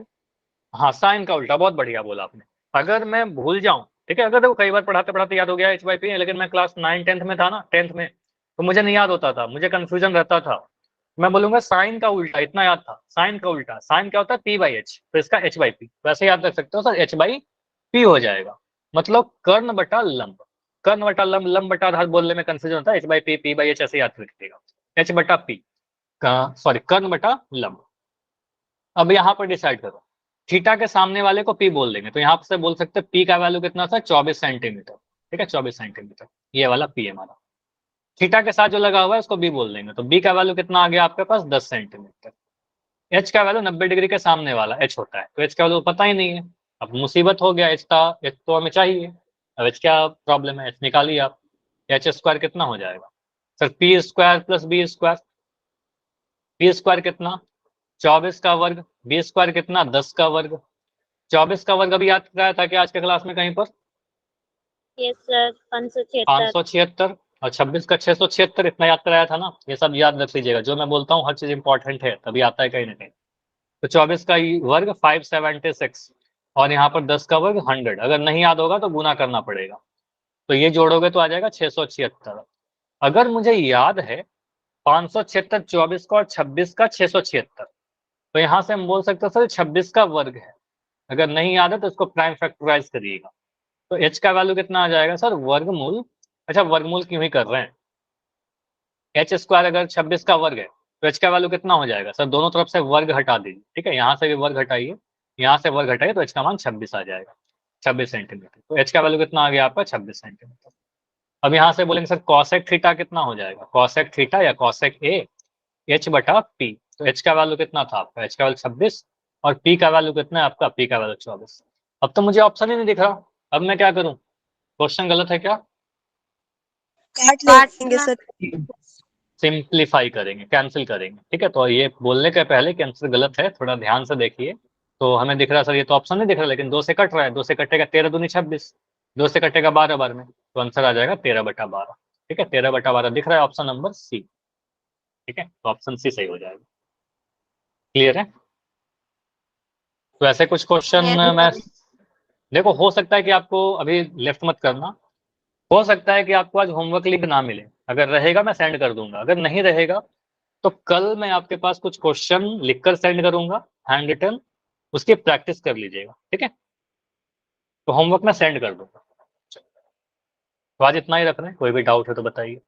हाँ, साइन का उल्टा, बहुत बढ़िया बोला आपने। अगर मैं भूल जाऊं, ठीक है, अगर देखो कई बार पढ़ाते पढ़ाते याद हो गया एच बाई पी, लेकिन मैं क्लास 9 10th में था ना, 10th में, तो मुझे नहीं याद होता था, मुझे कंफ्यूजन रहता था। मैं बोलूंगा साइन का उल्टा, इतना याद था, साइन का उल्टा, साइन क्या होता है? पी बाई एच, तो इसका एच बाई पी, वैसे याद रख सकते हो सर, एच बाई पी हो जाएगा। मतलब कर्ण बटा लंब, कर्ण बटा लंब, लंब बटा आधार बोलने में कंफ्यूजन होता है, H by P by H ऐसे याद रखिएगा, एच बटा पी, सॉरी कर्ण बटा लंब। अब यहाँ पर डिसाइड करो, थीटा के सामने वाले को पी बोल देंगे, तो यहाँ से बोल सकते हैं पी का वैल्यू कितना था? 24 सेंटीमीटर, ठीक है, 24 सेंटीमीटर, ये वाला पी है हमारा। थीटा के साथ जो लगा हुआ है उसको बी बोल देंगे, तो बी का वैल्यू कितना आ गया आपके पास? 10 सेंटीमीटर। एच का वैल्यू 90 डिग्री के सामने वाला एच होता है, तो एच का वैल्यू पता ही नहीं है। अब मुसीबत हो गया, एच का, एच तो हमें चाहिए। अब एच क्या प्रॉब्लम है? एच निकालिए आप, एच स्क्वायर कितना हो जाएगा sir? P square plus B square, P square कितना? 24 का वर्ग, बी स्क्वायर कितना? 10 का वर्ग। 24 का वर्ग अभी याद कराया था कि आज के क्लास में कहीं पर? Yes sir, 576। 576, और 26 का 676, इतना याद कराया था ना। ये सब याद रख लीजिएगा, जो मैं बोलता हूँ हर चीज इंपॉर्टेंट है, तभी आता है कहीं ना कहीं। तो 24 का वर्ग 576, और यहाँ पर 10 का वर्ग 100। अगर नहीं याद होगा तो गुना करना पड़ेगा, तो ये जोड़ोगे तो आ जाएगा 676। अगर मुझे याद है 576 24 का और 26 का 676, तो यहाँ से हम बोल सकते हैं सर 26 का वर्ग है। अगर नहीं याद है तो इसको प्राइम फैक्टराइज करिएगा, तो एच का वैल्यू कितना आ जाएगा सर? वर्गमूल, अच्छा वर्गमूल क्यों ही कर रहे हैं, एच स्क्वायर अगर 26 का वर्ग है तो एच का वैल्यू कितना हो जाएगा सर? दोनों तरफ से वर्ग हटा दीजिए, ठीक है, यहाँ से भी वर्ग हटाइए, यहाँ से वर्ग हटाइए, तो एच का मान 26 आ जाएगा, 26 सेंटीमीटर। तो एच का वैल्यू कितना आ गया आपका? 26 सेंटीमीटर। अब यहाँ से बोलेंगे सर कॉसेक थीटा कितना हो जाएगा? कॉसेक थीटा या कॉसेक ए, एच बटा पी, तो एच का वैल्यू कितना था आपका? एच का वैल्यू 26, और पी का वैल्यू कितना है आपका? पी का वैल्यू 24। अब तो मुझे ऑप्शन ही नहीं दिख रहा, अब मैं क्या करूं? क्वेश्चन गलत है क्या? काट लेंगे सर। सिंप्लीफाई करेंगे, कैंसिल करेंगे, ठीक है। तो ये बोलने के पहले कि आंसर गलत है, थोड़ा ध्यान से देखिए। तो हमें दिख रहा है सर, ये तो ऑप्शन नहीं दिख रहा, लेकिन 2 से कट रहा है, 2 से कटेगा 13 दूनी 26, 2 से कटेगा 12 बार में, तो आंसर आ जाएगा 13/12, ठीक है, 13/12 दिख रहा है, ऑप्शन नंबर सी, ठीक है, तो ऑप्शन सी सही हो जाएगा। क्लियर है? तो ऐसे कुछ क्वेश्चन मैं, देखो हो सकता है कि आपको अभी लेफ्ट मत करना, हो सकता है कि आपको आज होमवर्क लिंक ना मिले, अगर रहेगा मैं सेंड कर दूंगा, अगर नहीं रहेगा तो कल मैं आपके पास कुछ क्वेश्चन लिखकर सेंड करूंगा, हैंड रिटन, उसकी प्रैक्टिस कर लीजिएगा, ठीक है। तो होमवर्क मैं सेंड कर दूंगा। तो आज इतना ही रख रहे हैं, कोई भी डाउट है तो बताइए।